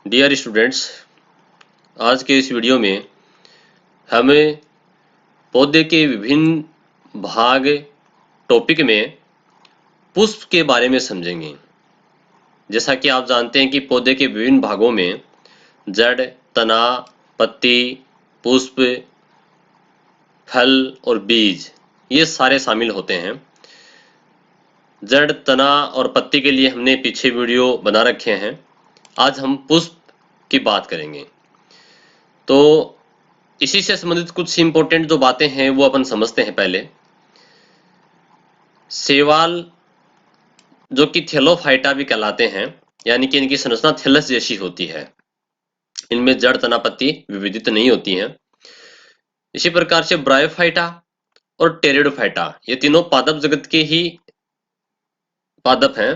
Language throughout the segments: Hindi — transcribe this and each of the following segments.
डियर स्टूडेंट्स, आज के इस वीडियो में हमें पौधे के विभिन्न भाग टॉपिक में पुष्प के बारे में समझेंगे। जैसा कि आप जानते हैं कि पौधे के विभिन्न भागों में जड़, तना, पत्ती, पुष्प, फल और बीज ये सारे शामिल होते हैं। जड़, तना और पत्ती के लिए हमने पीछे वीडियो बना रखे हैं। आज हम पुष्प की बात करेंगे। तो इसी से संबंधित कुछ इंपॉर्टेंट जो बातें हैं वो अपन समझते हैं। पहले शैवाल जो कि थैलोफाइटा भी कहलाते हैं, यानी कि इनकी संरचना थैलस जैसी होती है। इनमें जड़, तना, पत्ती विविधित नहीं होती हैं। इसी प्रकार से ब्रायोफाइटा और टेरिडोफाइटा ये तीनों पादप जगत के ही पादप हैं।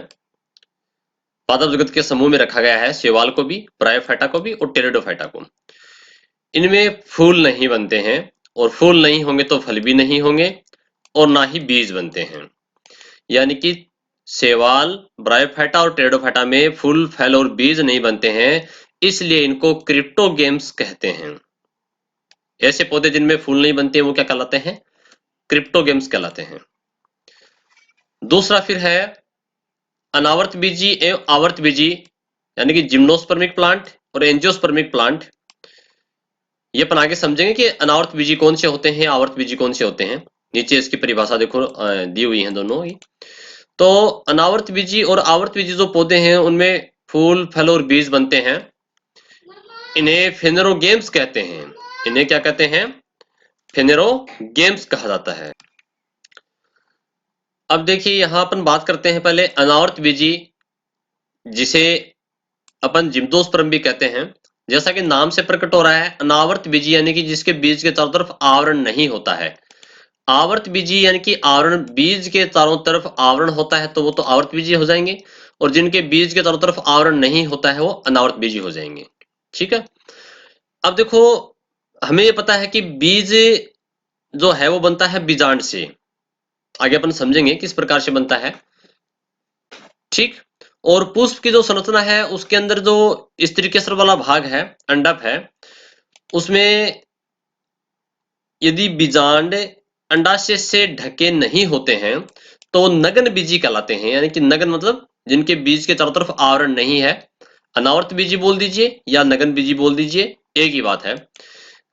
पादप जगत के समूह में रखा गया है शैवाल को भी, ब्रायोफाइटा को भी और टेरिडोफाइटा को। इनमें फूल नहीं बनते हैं, और फूल नहीं होंगे तो फल भी नहीं होंगे, और ना ही बीज बनते हैं। यानी कि शैवाल, ब्रायोफाइटा और टेरिडोफाइटा में फूल, फल और बीज नहीं बनते हैं, इसलिए इनको क्रिप्टोगेम्स कहते हैं। ऐसे पौधे जिनमें फूल नहीं बनते हैं वो क्या कहलाते हैं? क्रिप्टोगेम्स कहलाते हैं। दूसरा फिर है अनावर्त बीजी एवं आवर्त बीजी, यानी कि जिम्नोस्पर्मिक प्लांट और एंजियोस्पर्मिक प्लांट। ये अपन आगे समझेंगे कि अनावर्त बीजी कौन से होते हैं, आवर्त बीजी कौन से होते हैं। नीचे इसकी परिभाषा देखो दी हुई है दोनों ही। तो अनावर्त बीजी और आवर्त बीजी जो पौधे हैं उनमें फूल, फल और बीज बनते हैं। इन्हें फेनेरोगेम्स कहते हैं। इन्हें क्या कहते हैं? फेनेरोगेम्स कहा जाता है। अब देखिए यहां अपन बात करते हैं पहले अनावर्त बीजी, जिसे अपन जिम्नोस्पर्म भी कहते हैं। जैसा कि नाम से प्रकट हो रहा है, अनावर्त बीजी यानी कि जिसके बीज के चारों तरफ आवरण नहीं होता है। आवर्त बीजी यानी कि आवरण, बीज के चारों तरफ आवरण होता है तो वो तो आवर्त बीजी हो जाएंगे, और जिनके बीज के चारों तरफ आवरण नहीं होता है वो अनावर्त बीजी हो जाएंगे। ठीक है। अब देखो, हमें ये पता है कि बीज जो है वो बनता है बीजांड से। आगे अपन समझेंगे किस प्रकार से बनता है। ठीक। और पुष्प की जो संरचना है उसके अंदर जो स्त्रीकेसर वाला भाग है, अंडक है, उसमें यदि बीजांड अंडाशय से ढके नहीं होते हैं तो नगन बीजी कहलाते हैं। यानी कि नगन मतलब जिनके बीज के चारों तरफ आवरण नहीं है। अनावर्त बीजी बोल दीजिए या नगन बीजी बोल दीजिए, एक ही बात है।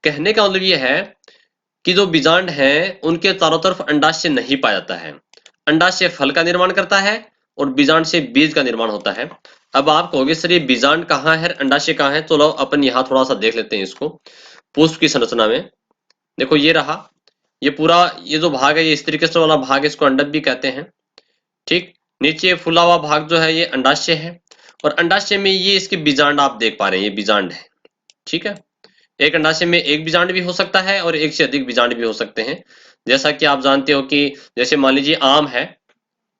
कहने का मतलब यह है कि जो बीजांड है उनके चारों तरफ अंडाशय नहीं पाया जाता है। अंडाशय फल का निर्माण करता है और बीजांड से बीज का निर्माण होता है। अब आप कहोगे सर ये बीजांड कहाँ है, अंडाशय कहाँ है? चलो अपन यहाँ थोड़ा सा देख लेते हैं इसको। पुष्प की संरचना में देखो, ये रहा, ये पूरा ये जो भाग है ये स्त्रीकेसर वाला भाग है, इसको अंडक भी कहते हैं। ठीक। नीचे फुला हुआ भाग जो है ये अंडाशय है, और अंडाशय में ये इसके बीजांड आप देख पा रहे हैं, ये बीजांड है। ठीक है। एक अंडाशय में एक बीजांड भी हो सकता है और एक से अधिक बीजांड भी हो सकते हैं। जैसा कि आप जानते हो कि जैसे मान लीजिए आम है,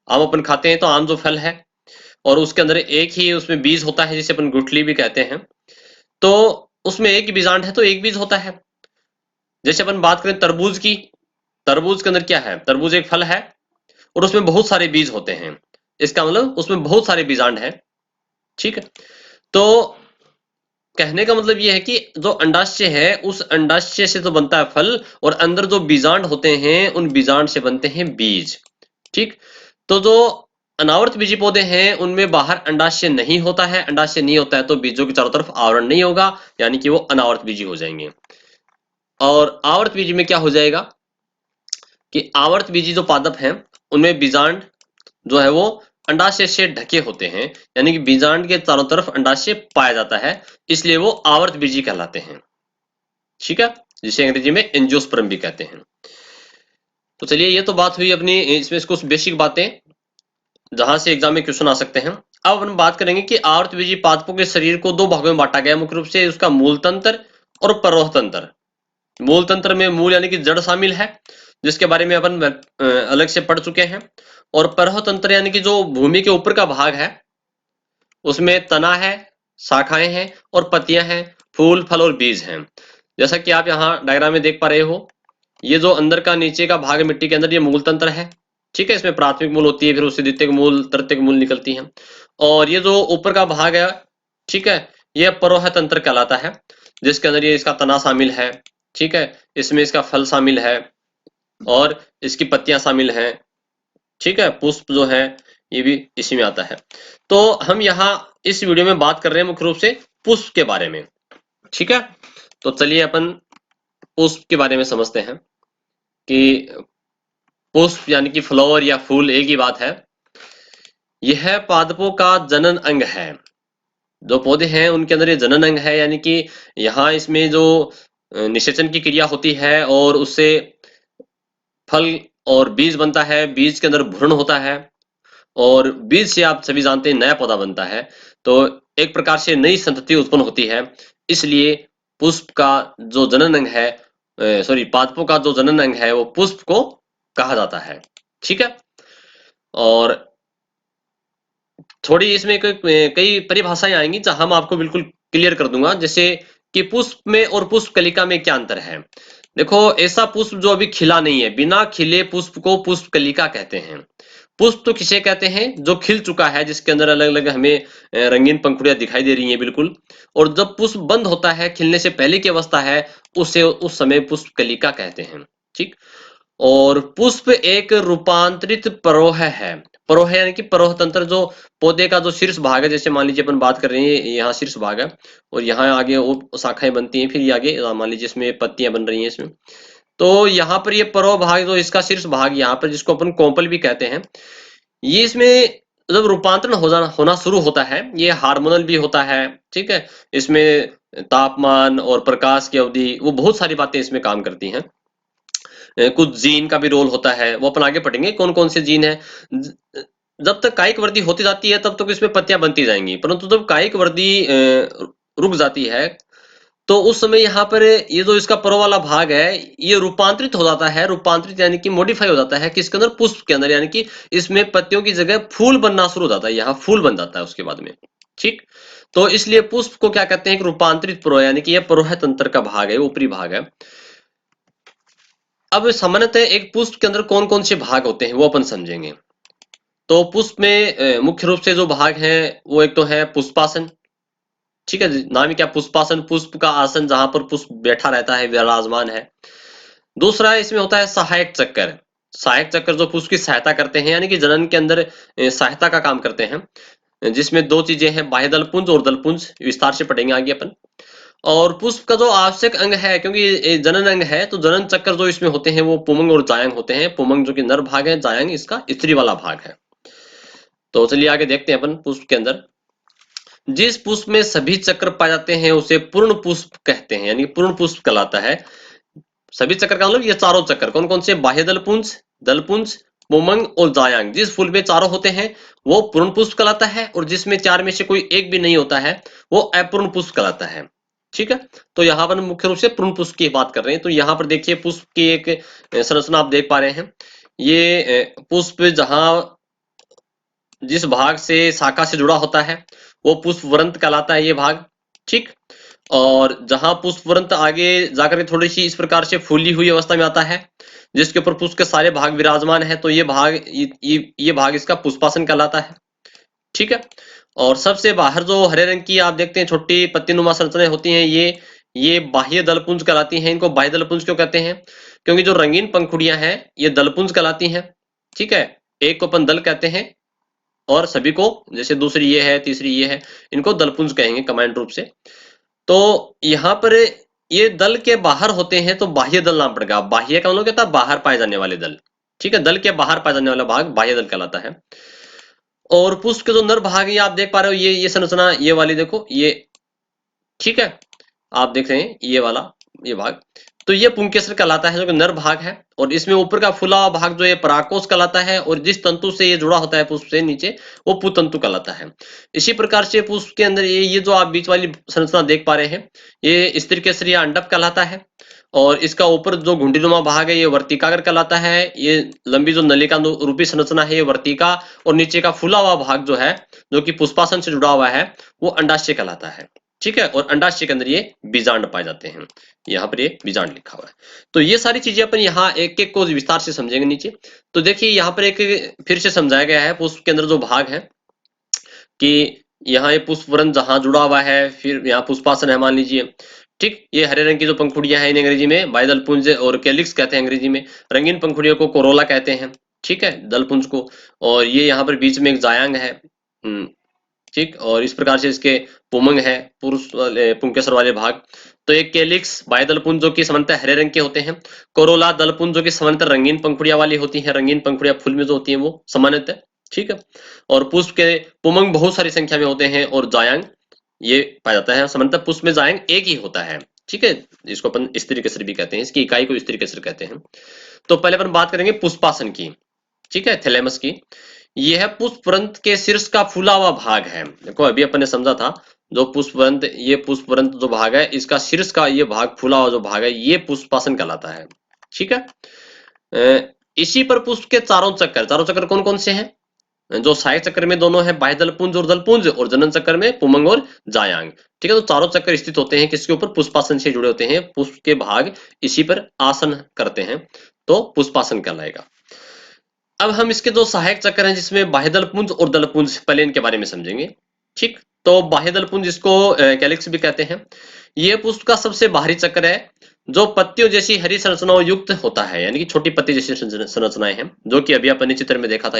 आम अपन खाते हैं तो आम जो फल है और उसके अंदर एक ही उसमें बीज होता है जिसे अपन गुठली भी कहते हैं, तो उसमें एक ही बीजांड है तो एक बीज होता है। जैसे अपन बात करें तरबूज की, तरबूज के अंदर क्या है? तरबूज एक फल है और उसमें बहुत सारे बीज होते हैं। इसका मतलब उसमें बहुत सारे बीजांड है। ठीक है। तो कहने का मतलब यह है कि जो अंडाशय है उस अंडाशय से तो बनता है फल, और अंदर जो बीजांड होते हैं उन बीजांड से बनते हैं बीज। ठीक। तो जो अनावर्त बीजी पौधे हैं उनमें बाहर अंडाशय नहीं होता है, अंडाशय नहीं होता है तो बीजों के चारों तरफ आवरण नहीं होगा, यानी कि वो अनावर्त बीजी हो जाएंगे। और आवर्त बीजी में क्या हो जाएगा कि आवर्त बीजी जो पादप हैं उनमें बीजांड जो है वो अंडाशय से ढके होते हैं, यानी कि बीजांड के चारों तरफ अंडाशय पाया जाता है, इसलिए वो आवर्त बीजी कहलाते हैं। ठीक है। जिसे अंग्रेजी में एंजियोस्पर्म भी कहते हैं। तो चलिए, ये तो बात हुई अपनी इसमें कुछ बेसिक बातें जहां से एग्जाम में क्वेश्चन आ सकते हैं। अब हम बात करेंगे कि आवर्त बीजी पादपों के शरीर को दो भागों में बांटा गया मुख्य रूप से, उसका मूल तंत्र और परवह तंत्र। मूल तंत्र में मूल यानी कि जड़ शामिल है, जिसके बारे में अपन अलग से पढ़ चुके हैं। और परह तंत्र यानी कि जो भूमि के ऊपर का भाग है, उसमें तना है, शाखाएं हैं और पत्तियां हैं, फूल, फल और बीज हैं। जैसा कि आप यहाँ डायग्राम में देख पा रहे हो, ये जो अंदर का नीचे का भाग है मिट्टी के अंदर, ये मूल तंत्र है। ठीक है। इसमें प्राथमिक मूल होती है, फिर उससे द्वितीयक मूल, तृतीयक मूल निकलती है। और ये जो ऊपर का भाग है, ठीक है, ये परोह तंत्र कहलाता है, जिसके अंदर ये इसका तना शामिल है, ठीक है, इसमें इसका फल शामिल है और इसकी पत्तियां शामिल हैं, ठीक है, पुष्प जो है ये भी इसी में आता है। तो हम यहाँ इस वीडियो में बात कर रहे हैं मुख्य रूप से पुष्प के बारे में, ठीक है। तो चलिए अपन पुष्प के बारे में समझते हैं कि पुष्प यानी कि फ्लावर या फूल एक ही बात है। यह पादपों का जनन अंग है। जो पौधे हैं उनके अंदर ये जनन अंग है, यानी कि यहाँ इसमें जो निषेचन की क्रिया होती है और उससे फल और बीज बनता है, बीज के अंदर भ्रूण होता है और बीज से आप सभी जानते हैं नया पौधा बनता है। तो एक प्रकार से नई संतति उत्पन्न होती है। इसलिए पुष्प का जो जनन अंग है, सॉरी, पादपों का जो जनन अंग है वो पुष्प को कहा जाता है, ठीक है। और थोड़ी इसमें कई परिभाषाएं आएंगी जहां मैं आपको बिल्कुल क्लियर कर दूंगा, जैसे कि पुष्प में और पुष्प कलिका में क्या अंतर है। देखो, ऐसा पुष्प जो अभी खिला नहीं है, बिना खिले पुष्प को पुष्प कलिका कहते हैं। पुष्प तो किसे कहते हैं जो खिल चुका है, जिसके अंदर अलग अलग हमें रंगीन पंखुड़ियां दिखाई दे रही हैं बिल्कुल, और जब पुष्प बंद होता है, खिलने से पहले की अवस्था है, उसे उस समय पुष्प कलिका कहते हैं, ठीक। और पुष्प एक रूपांतरित परोह है। परोह यानी कि परोह तंत्र, जो पौधे का जो शीर्ष भाग है, जैसे मान लीजिए अपन बात कर रहे हैं, यहाँ शीर्ष भाग है और यहाँ आगे वो शाखाएं बनती हैं, फिर ये आगे मान लीजिए इसमें पत्तियां बन रही हैं इसमें। तो यहाँ पर ये परोह भाग, जो इसका शीर्ष भाग यहाँ पर, जिसको अपन कोंपल भी कहते हैं, ये इसमें जब रूपांतरण होना शुरू होता है, ये हार्मोनल भी होता है, ठीक है। इसमें तापमान और प्रकाश की अवधि, वो बहुत सारी बातें इसमें काम करती हैं। कुछ जीन का भी रोल होता है, वो अपन आगे पढ़ेंगे कौन कौन से जीन है। जब तक कायिक वृद्धि होती जाती है तब तक इसमें पत्तियां बनती जाएंगी, परंतु जब कायिक वृद्धि रुक जाती है तो उस समय यहाँ पर ये जो इसका परो वाला भाग है ये रूपांतरित हो जाता है। रूपांतरित यानी कि मॉडिफाई हो जाता है किसके अंदर, पुष्प के अंदर, यानी कि इसमें पत्तियों की जगह फूल बनना शुरू हो जाता है, यहाँ फूल बन जाता है उसके बाद में, ठीक। तो इसलिए पुष्प को क्या कहते हैं, एक रूपांतरित परो, यानी कि यह परोह तंत्र का भाग है, ऊपरी भाग है। अब सामान्यतः एक पुष्प के अंदर कौन कौन से भाग होते हैं वो अपन समझेंगे। तो पुष्प में मुख्य रूप से जो भाग है वो एक तो है पुष्पासन, ठीक है, नाम ही क्या, पुष्पासन, पुष्प का आसन जहां पर पुष्प बैठा रहता है, विराजमान है। दूसरा इसमें होता है सहायक चक्कर। सहायक चक्कर जो पुष्प की सहायता करते हैं, यानी कि जनन के अंदर सहायता का काम करते हैं, जिसमें दो चीजें हैं, बाह्य दलपुंज और दलपुंज, विस्तार से पढ़ेंगे आगे अपन। और पुष्प का जो आवश्यक अंग है, क्योंकि ये जनन अंग है, तो जनन चक्कर जो इसमें होते हैं वो पुमंग और जायंग होते हैं। पुमंग जो कि नर भाग है, जायंग इसका स्त्री वाला भाग है। तो चलिए आगे देखते हैं अपन पुष्प के अंदर। जिस पुष्प में सभी चक्र पाए जाते हैं उसे पूर्ण पुष्प कहते हैं, यानी पूर्ण पुष्प कहलाता है। सभी चक्र का मतलब ये चारों चक्र कौन कौन से, बाह्य दलपुंज, दलपुंज, पुमंग और जायांग, जिस फूल में चारों होते हैं वो पूर्ण पुष्प कहलाता है, और जिसमें चार में से कोई एक भी नहीं होता है वो अपूर्ण पुष्प कहलाता है, ठीक है। तो यहाँ पर मुख्य रूप से पूर्ण पुष्प की बात कर रहे हैं। तो यहाँ पर देखिए पुष्प की एक संरचना आप देख पा रहे हैं। ये पुष्प जहां जिस भाग से शाखा से जुड़ा होता है वो पुष्प वृंत कहलाता है, ये भाग, ठीक। और जहां पुष्प वृंत आगे जाकर के थोड़ी सी इस प्रकार से फूली हुई अवस्था में आता है, जिसके ऊपर पुष्प के सारे भाग विराजमान है, तो ये भाग ये भाग इसका पुष्पासन कहलाता है, ठीक है। और सबसे बाहर जो हरे रंग की आप देखते हैं छोटी पत्ती नुमा संरचनाएं होती हैं, ये बाह्य दलपुंज कहलाती हैं। इनको बाह्य दलपुंज क्यों कहते हैं, क्योंकि जो रंगीन पंखुड़ियां हैं ये दलपुंज कहलाती हैं, ठीक है। एक को अपन दल कहते हैं और सभी को, जैसे दूसरी ये है, तीसरी ये है, इनको दलपुंज कहेंगे कमांड रूप से। तो यहाँ पर ये दल के बाहर होते हैं तो बाह्य दल नाम पड़ेगा। बाह्य का मतलब क्या था, बाहर पाए जाने वाले दल, ठीक है। दल के बाहर पाए जाने वाला भाग बाह्य दल कहलाता है। और पुष्प के जो नर भाग है आप देख पा रहे हो, ये संरचना, ये वाली देखो, ये, ठीक है, आप देख रहे हैं ये वाला, ये भाग, तो ये पुंकेसर कहलाता है जो कि नर भाग है। और इसमें ऊपर का फुला हुआ भाग जो है पराकोष कहलाता है, और जिस तंतु से ये जुड़ा होता है पुष्प से नीचे वो पुतंतु कहलाता है। इसी प्रकार से पुष्प के अंदर ये जो आप बीच वाली संरचना देख पा रहे हैं ये स्त्री केसरी या अंडप कहलाता है। और इसका ऊपर जो घुंडीनुमा भाग है ये वर्तिकाग्र कहलाता है। ये लंबी जो नलिका रूपी संरचना है ये वर्तिका, और नीचे का फूला हुआ भाग जो है, जो कि पुष्पासन से जुड़ा हुआ है, वो अंडाशय कहलाता है, ठीक है। और अंडाशय के अंदर ये बीजांड पाए जाते हैं, यहाँ पर ये बीजांड लिखा हुआ है। तो ये सारी चीजें अपन यहाँ एक एक को विस्तार से समझेंगे नीचे। तो देखिए यहाँ पर एक फिर से समझाया गया है पुष्प के अंदर जो भाग है कि यहाँ ये पुष्पवृंत जहां जुड़ा हुआ है, फिर यहाँ पुष्पासन है मान लीजिए। ठीक, ये हरे रंग की जो पंखुड़ियां हैं इन अंग्रेजी में बाह्यदलपुंज और कैलिक्स कहते हैं अंग्रेजी में। रंगीन पंखुड़ियों को कोरोला कहते हैं। ठीक है, दलपुंज को। और ये यहाँ पर बीच में एक जायांग है। ठीक, और इस प्रकार से इसके पुमंग है, पुरुष वाले पुंकेसर वाले भाग। तो एक कैलिक्स बाह्यदलपुंज जो कि सामान्यतः हरे रंग के होते हैं। कोरोला दलपुंज जो कि सामान्यतः रंगीन पंखुड़ियां वाली होती हैं। रंगीन पंखुड़ियां फूल में जो होती हैं वो सामान्यतः। ठीक है, और पुष्प के पुमंग बहुत सारी संख्या में होते हैं और जायांग ये पाया जाता है। सामान्यतः पुष्प में जायांग एक ही होता है। ठीक है, इसको अपन स्त्री केसर भी कहते हैं, इसकी इकाई को स्त्री केसर कहते हैं। तो पहले अपन बात करेंगे पुष्पासन की। ठीक है, थैलेमस की। यह पुष्पवृंत के शीर्ष का फूला हुआ भाग है। देखो अभी अपन ने समझा था, जो पुष्पवृंत, ये पुष्पवृंत जो भाग है इसका शीर्ष का ये भाग फूला हुआ जो भाग है ये पुष्पासन कहलाता है। ठीक है, इसी पर पुष्प के चारों चक्कर कौन कौन से हैं? जो सहायक चक्र में दोनों है बाह्यदलपुंज और दलपुंज, और जनन चक्र में पुमंग और जायांग। ठीक है, तो चारों चक्कर स्थित होते हैं किसके ऊपर? पुष्पासन से जुड़े होते हैं। पुष्प के भाग इसी पर आसन करते हैं, तो पुष्पासन कहलाएगा। अब हम इसके जो सहायक चक्र हैं जिसमें बाह्यदलपुंज और दलपुंज, पहले इनके बारे में समझेंगे। ठीक, तो बाह्यदलपुंज इसको कैलिक्स भी कहते हैं। यह पुष्प का सबसे बाहरी चक्र है जो पत्तियों जैसी हरी संरचनाओं युक्त होता है, यानी कि छोटी पत्ती जैसी संरचनाएं हैं, जो कि अभी अपन चित्र में देखा था।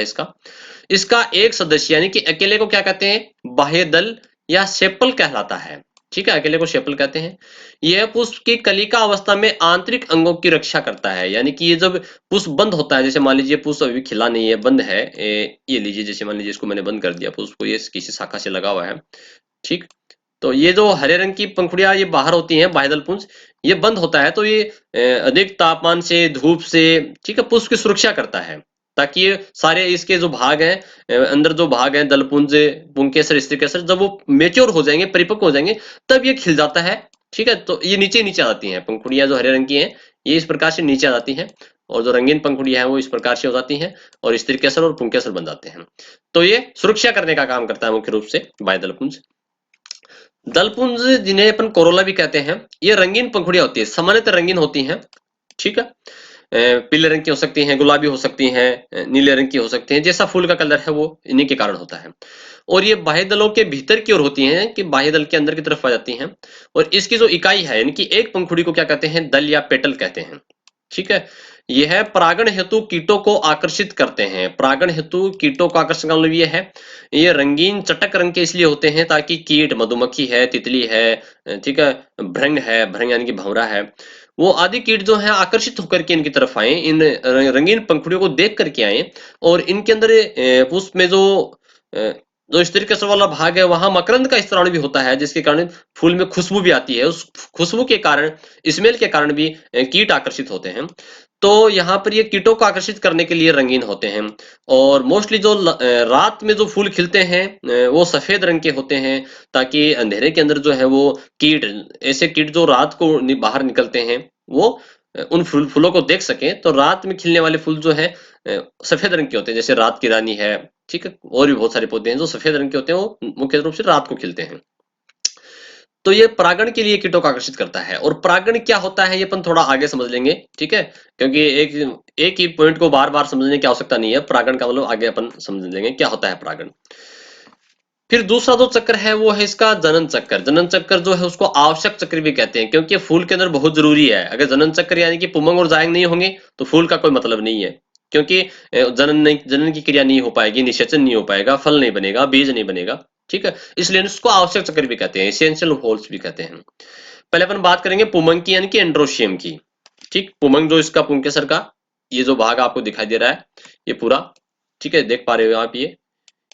इसका एक सदस्य यानी कि अकेले को क्या कहते हैं? बाह्यदल या सेपल कहलाता है। ठीक है, अकेले को सेपल कहते हैं। यह पुष्प की कलिका अवस्था में आंतरिक अंगों की रक्षा करता है, यानी कि ये जब पुष्प बंद होता है, जैसे मान लीजिए पुष्प अभी खिला नहीं है, बंद है, ये लीजिए, जैसे मान लीजिए इसको मैंने बंद कर दिया पुष्प को, ये किसी शाखा से लगा हुआ है। ठीक, तो ये जो हरे रंग की पंखुड़ियां ये बाहर होती हैं बाह्यदल पुंज, ये बंद होता है तो ये अधिक तापमान से, धूप से, ठीक है, पुष्प की सुरक्षा करता है, ताकि ये सारे इसके जो भाग हैं, अंदर जो भाग हैं दलपुंज, पुंकेसर, स्त्रीकेसर, जब वो मेच्योर हो जाएंगे, परिपक्व हो जाएंगे, तब ये खिल जाता है। ठीक है, तो ये नीचे नीचे आती हैं पंखुड़ियां जो हरे रंग की हैं, ये इस प्रकार से नीचे आ जाती हैं, और जो रंगीन पंखुड़ियां हैं वो इस प्रकार से हो जाती हैं और स्त्रीकेसर और पुंकेसर बन जाते हैं। तो ये सुरक्षा करने का काम करता है मुख्य रूप से बाह्यदलपुंज। दलपुंज जिन्हें अपन कोरोला भी कहते हैं, ये रंगीन पंखुड़ियां होती है, सामान्यतः रंगीन होती हैं। ठीक है, पीले रंग की हो सकती हैं, गुलाबी हो सकती हैं, नीले रंग की हो सकती हैं, जैसा फूल का कलर है वो इन्हीं के कारण होता है। और ये बाह्य दलों के भीतर की ओर होती हैं, कि बाह्य दल के अंदर की तरफ आ जाती हैं। और इसकी जो इकाई है, यानी कि एक पंखुड़ी को क्या कहते हैं? दल या पेटल कहते हैं। ठीक है, यह परागण हेतु कीटों को आकर्षित करते हैं। परागण हेतु कीटों को आकर्षण का मतलब ये है, ये रंगीन चटक रंग के इसलिए होते हैं ताकि कीट, मधुमक्खी है, तितली है, ठीक है, भृंग है, भृंग यानी कि भंवरा है, वो आदि कीट जो हैं आकर्षित होकर के इनकी तरफ आए, इन रंगीन पंखुड़ियों को देख करके आए, और इनके अंदर पुष्प में जो स्त्री केसर वाला भाग है वहां मकरंद का स्तराणु भी होता है, जिसके कारण फूल में खुशबू भी आती है। उस खुशबू के कारण, स्मेल के कारण भी कीट आकर्षित होते हैं। तो यहाँ पर ये कीटों को आकर्षित करने के लिए रंगीन होते हैं। और मोस्टली जो रात में जो फूल खिलते हैं वो सफेद रंग के होते हैं, ताकि अंधेरे के अंदर जो है वो कीट, ऐसे कीट जो रात को बाहर निकलते हैं, वो उन फूलों को देख सकें। तो रात में खिलने वाले फूल जो है सफेद रंग के होते हैं, जैसे रात की रानी है। ठीक है, और भी बहुत सारे पौधे हैं जो सफेद रंग के होते हैं, वो मुख्य रूप से रात को खिलते हैं। तो ये परागण के लिए कीटों को आकर्षित करता है। और परागण क्या होता है ये अपन थोड़ा आगे समझ लेंगे। ठीक है, क्योंकि एक ही पॉइंट को बार बार समझने की आवश्यकता नहीं है। परागण का मतलब आगे अपन समझ लेंगे क्या होता है परागण। फिर दूसरा जो चक्र है वो है इसका जनन चक्र। जनन चक्र जो है उसको आवश्यक चक्र भी कहते हैं, क्योंकि फूल के अंदर बहुत जरूरी है। अगर जनन चक्र यानी कि पुमंग और जायंग नहीं होंगे तो फूल का कोई मतलब नहीं है, क्योंकि जनन की क्रिया नहीं हो पाएगी, निषेचन नहीं हो पाएगा, फल नहीं बनेगा, बीज नहीं बनेगा। ठीक है, इसलिए इसको आवश्यक चक्र भी कहते हैं, एसेंशियल होल्स भी कहते हैं। पहले अपन बात करेंगे पुमंग की, यानी कि एंड्रोशियम की। ठीक, पुमंग जो इसका पुंकेसर का ये जो भाग आपको दिखाई दे रहा है ये पूरा, ठीक है, देख पा रहे हो आप,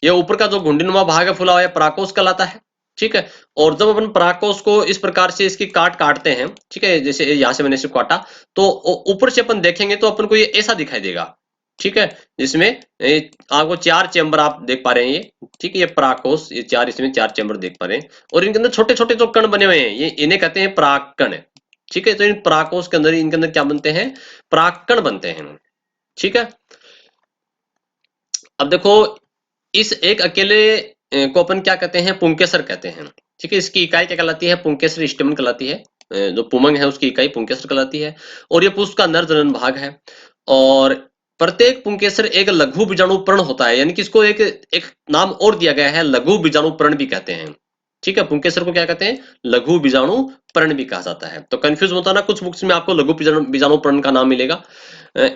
ये ऊपर का जो घुंडीनुमा भाग है फुला हुआ है, पराकोष कहलाता है। ठीक है, और जब अपन पराकोष को इस प्रकार से इसकी काटते हैं, ठीक है, जैसे यहाँ से मैंने इसे काटा, तो ऊपर से अपन देखेंगे तो अपन को ये ऐसा दिखाई देगा। ठीक है, जिसमें आपको 4 चैम्बर आप देख पा रहे हैं ये। ठीक है, ये पराकोष, ये 4, इसमें 4 चैम्बर देख पा रहे हैं, और इनके अंदर छोटे छोटे जो कण बने हुए हैं, ये इन्हें कहते हैं परागकण। ठीक है, तो इन पराकोष के अंदर, इनके अंदर क्या बनते हैं? परागकण बनते हैं। ठीक है, अब देखो, इस एक अकेले को अपन क्या कहते हैं? पुंकेसर कहते हैं। ठीक है, इसकी इकाई क्या कहलाती है? पुंकेसर स्टेमन कहलाती है। जो पुमंग है उसकी इकाई पुंकेसर कहलाती है, और ये पुष्प का नर जनन भाग है। और प्रत्येक पुंकेसर एक लघु बीजाणु पर्ण होता है, यानी कि इसको एक एक नाम और दिया गया है, लघु बीजाणु पर्ण भी कहते हैं। ठीक है, पुंकेसर को क्या कहते हैं? लघु बीजाणु पर्ण भी कहा जाता है। तो कंफ्यूज होता ना, कुछ बुक्स में आपको लघु बीजाणु पर्ण का नाम मिलेगा।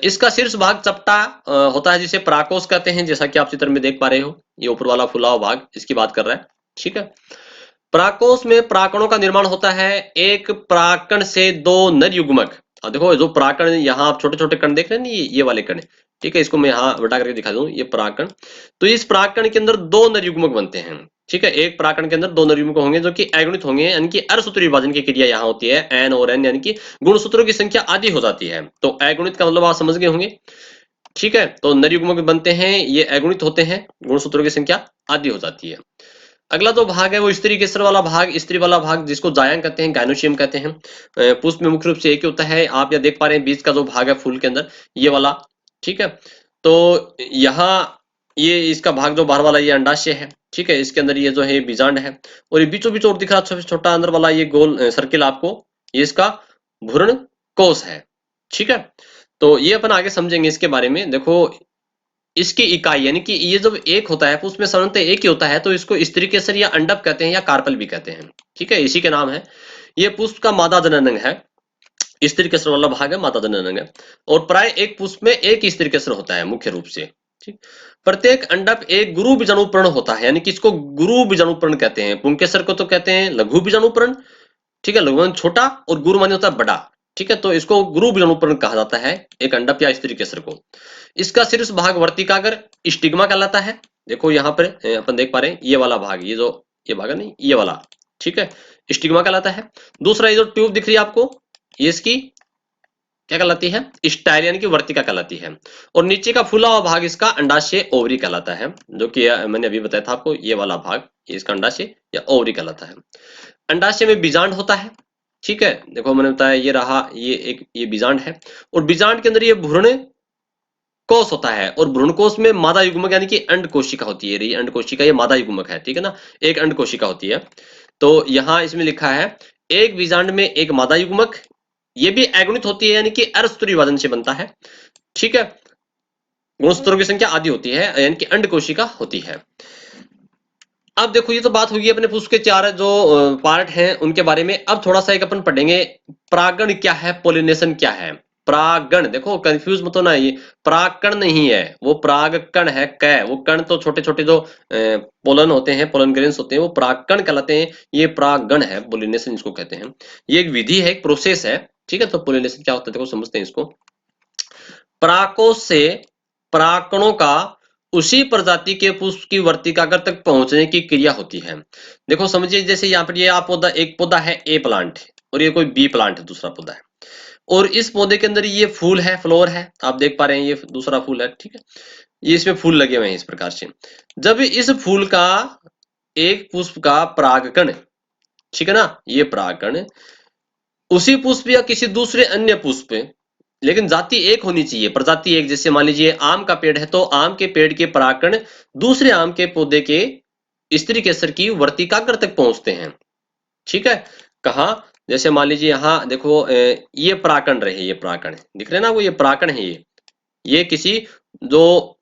इसका शीर्ष भाग चपटा होता है, जिसे पराकोष कहते हैं, जैसा कि आप चित्र में देख पा रहे हो। ये ऊपर वाला फुला हुआ भाग इसकी बात कर रहा है। ठीक है, पराकोष में पराकणों का निर्माण होता है। एक पराकण से दो नर युग्मक, देखो जो पराकण, यहाँ आप छोटे छोटे कण देख रहे हैं ना, ये वाले कण। ठीक है, इसको मैं यहाँ बटा करके दिखा दूं, ये पराकण। तो इस पराकण के अंदर दो नर युग्मक बनते हैं। ठीक है, एक पराकण के अंदर दो नर युग्मक होंगे जो कि अगुणित होंगे, यानी कि अर्धसूत्री विभाजन की क्रिया यहाँ होती है, एन और एन, यानी कि गुणसूत्रों की संख्या आदि हो जाती है। तो अगुणित का मतलब आप समझ गए होंगे। ठीक है, तो नर युग्मक बनते हैं, ये अगुणित होते हैं, गुणसूत्रों की संख्या आदि हो जाती है। अगला जो भाग है वो स्त्री केसर वाला भाग, स्त्री वाला भाग, जिसको जायंग कहते हैं, गायनोशियम कहते हैं। पुष्प में मुख्य रूप से एक ही होता है। आप यहाँ देख पा रहे हैं बीज का जो भाग है फूल के अंदर, ये वाला। ठीक है, तो यहाँ ये इसका भाग जो बाहर वाला, ये अंडाशय है। ठीक है, इसके अंदर ये जो है बीजांड है, और ये बीचों बीच और दिख रहा छोटा अंदर वाला ये गोल सर्किल आपको, ये इसका भ्रूण कोश है। ठीक है, तो ये अपन आगे समझेंगे इसके बारे में। देखो, इसकी इकाई, यानी कि ये जब एक होता है, उसमें साधारणतः एक ही होता है, तो इसको स्त्री केसर या अंडप कहते हैं, या कार्पल भी कहते हैं। ठीक है, इसी के नाम है। ये पुष्प का मादा जननांग है, स्त्री केसर वाला भाग है, मादा जननांग है। और प्राय एक पुष्प में एक ही स्त्री केसर होता है मुख्य रूप से। ठीक, प्रत्येक अंडप एक गुरु बीजाणुपर्ण होता है, यानी कि इसको गुरु बीजाणुपर्ण कहते हैं। पुंकेसर को तो कहते हैं लघु बीजाणुपर्ण। ठीक है, लघु माने छोटा और गुरु माने होता है बड़ा। ठीक है, तो इसको गुरु बीजाणुपर्ण कहा जाता है, एक अंडप या स्त्री केसर को। इसका शीर्ष भाग वर्तिकाग्र स्टिग्मा कहलाता है। देखो यहाँ पर अपन देख पा रहे हैं, ये वाला भाग, ये जो ये भाग है नहीं, ये वाला। ठीक है, स्टिग्मा कहलाता है। दूसरा ये जो ट्यूब दिख रही है आपको, ये इसकी क्या कहलाती है? स्टाइल, यानी कि वर्तिका कहलाती है। और नीचे का फूला हुआ भाग इसका अंडाशय ओवरी कहलाता है, जो कि मैंने अभी बताया था आपको, ये वाला भाग, ये इसका अंडाशय या ओवरी कहलाता है। अंडाशय में बीजांड होता है। ठीक है, देखो मैंने बताया, ये रहा, ये बीजांड है, और बीजांड के अंदर ये भ्रूण कोश होता है, और भ्रूण कोश में मादा युग्मक, यानी कि अंड कोशिका होती है। ये अंड कोशिका, ये मादा युग्मक है। ठीक है ना, एक अंड कोशिका होती है। तो यहाँ इसमें लिखा है, एक बीजांड में एक मादा युग्मक, ये भी अगुणित होती है, यानी कि अर्धसूत्री विभाजन से बनता है। ठीक है, गुणसूत्रों की संख्या आदि होती है, यानी कि अंड कोशिका होती है। अब देखो, ये तो बात होगी अपने पुष्प के चार जो पार्ट हैं उनके बारे में। अब थोड़ा सा एक अपन पढ़ेंगे, परागण क्या है, पोलिनेशन क्या है। परागण, देखो कंफ्यूज मत होना, ये परागकण नहीं है, वो परागकण है। क, वो कण तो छोटे छोटे जो पोलन होते हैं, पोलन ग्रेन्स होते हैं, वो परागकण कहलाते हैं। ये परागण है, पोलिनेशन इसको कहते हैं। ये एक विधि है, एक प्रोसेस है। ठीक है, तो पोलिनेशन क्या होता है देखो समझते हैं इसको। परागकोश से परागकणों का उसी प्रजाति के पुष्प की वर्तिकाग्र तक पहुंचने की क्रिया होती है। देखो समझिए, जैसे यहाँ पर ये आप पौधा, एक पौधा है ए प्लांट, और ये कोई बी प्लांट है, दूसरा पौधा है, और इस पौधे के अंदर ये फूल है, फ्लोर है, आप देख पा रहे हैं, ये दूसरा फूल है। ठीक है, ये इसमें फूल लगे हुए हैं इस प्रकार से। जब इस फूल का एक पुष्प का परागकण, ठीक है ना, ये परागकण उसी पुष्प या किसी दूसरे अन्य पुष्प, लेकिन जाति एक होनी चाहिए, प्रजाति एक। जैसे मान लीजिए आम का पेड़ है, तो आम के पेड़ के परागकण दूसरे आम के पौधे के स्त्री केसर की वर्तिकाग्र तक पहुंचते हैं। ठीक है, कहा, जैसे मान लीजिए यहाँ देखो, ये परागकण रहे, ये परागकण दिख रहे हैं ना, वो ये परागकण है। ये किसी जो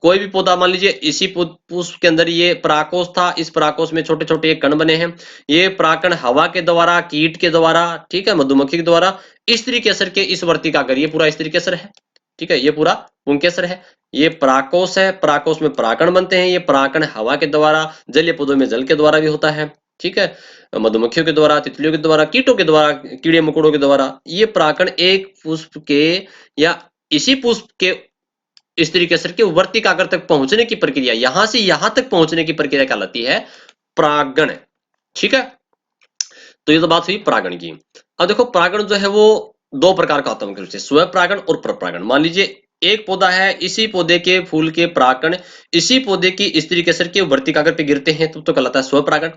कोई भी पौधा, मान लीजिए इसी पुष्प के अंदर ये परागकोश था, इस परागकोश में छोटे छोटे कण बने हैं। ये परागकण हवा के द्वारा, कीट के द्वारा, ठीक है, मधुमक्खी के द्वारा स्त्री केसर के इस वर्तिकाग्र, ये पूरा स्त्री केसर है। ठीक है, ये पूरा पुंकेसर है। ये परागकोश है, परागकोश में परागकण बनते हैं। ये परागकण हवा के द्वारा, जलीय पौधों में जल के द्वारा भी होता है। ठीक है, मधुमक्खियों के द्वारा, तितलियों के द्वारा, कीटों के द्वारा, कीड़े मकोड़ों के द्वारा ये परागकण एक पुष्प के या इसी पुष्प के स्त्री केसर के वर्तिकाग्र तक पहुंचने की प्रक्रिया, यहां से यहां तक पहुंचने की प्रक्रिया कहलाती है परागण। ठीक है, तो ये तो बात हुई परागण की। अब देखो, परागण जो है वो दो प्रकार का होता है मुख्य रूप से, स्व परागण और परपरागण। मान लीजिए एक पौधा है, इसी पौधे के फूल के परागकण इसी पौधे की स्त्री केसर के वर्तिकाग्र पे गिरते हैं, तो कहलाता है स्व परागण।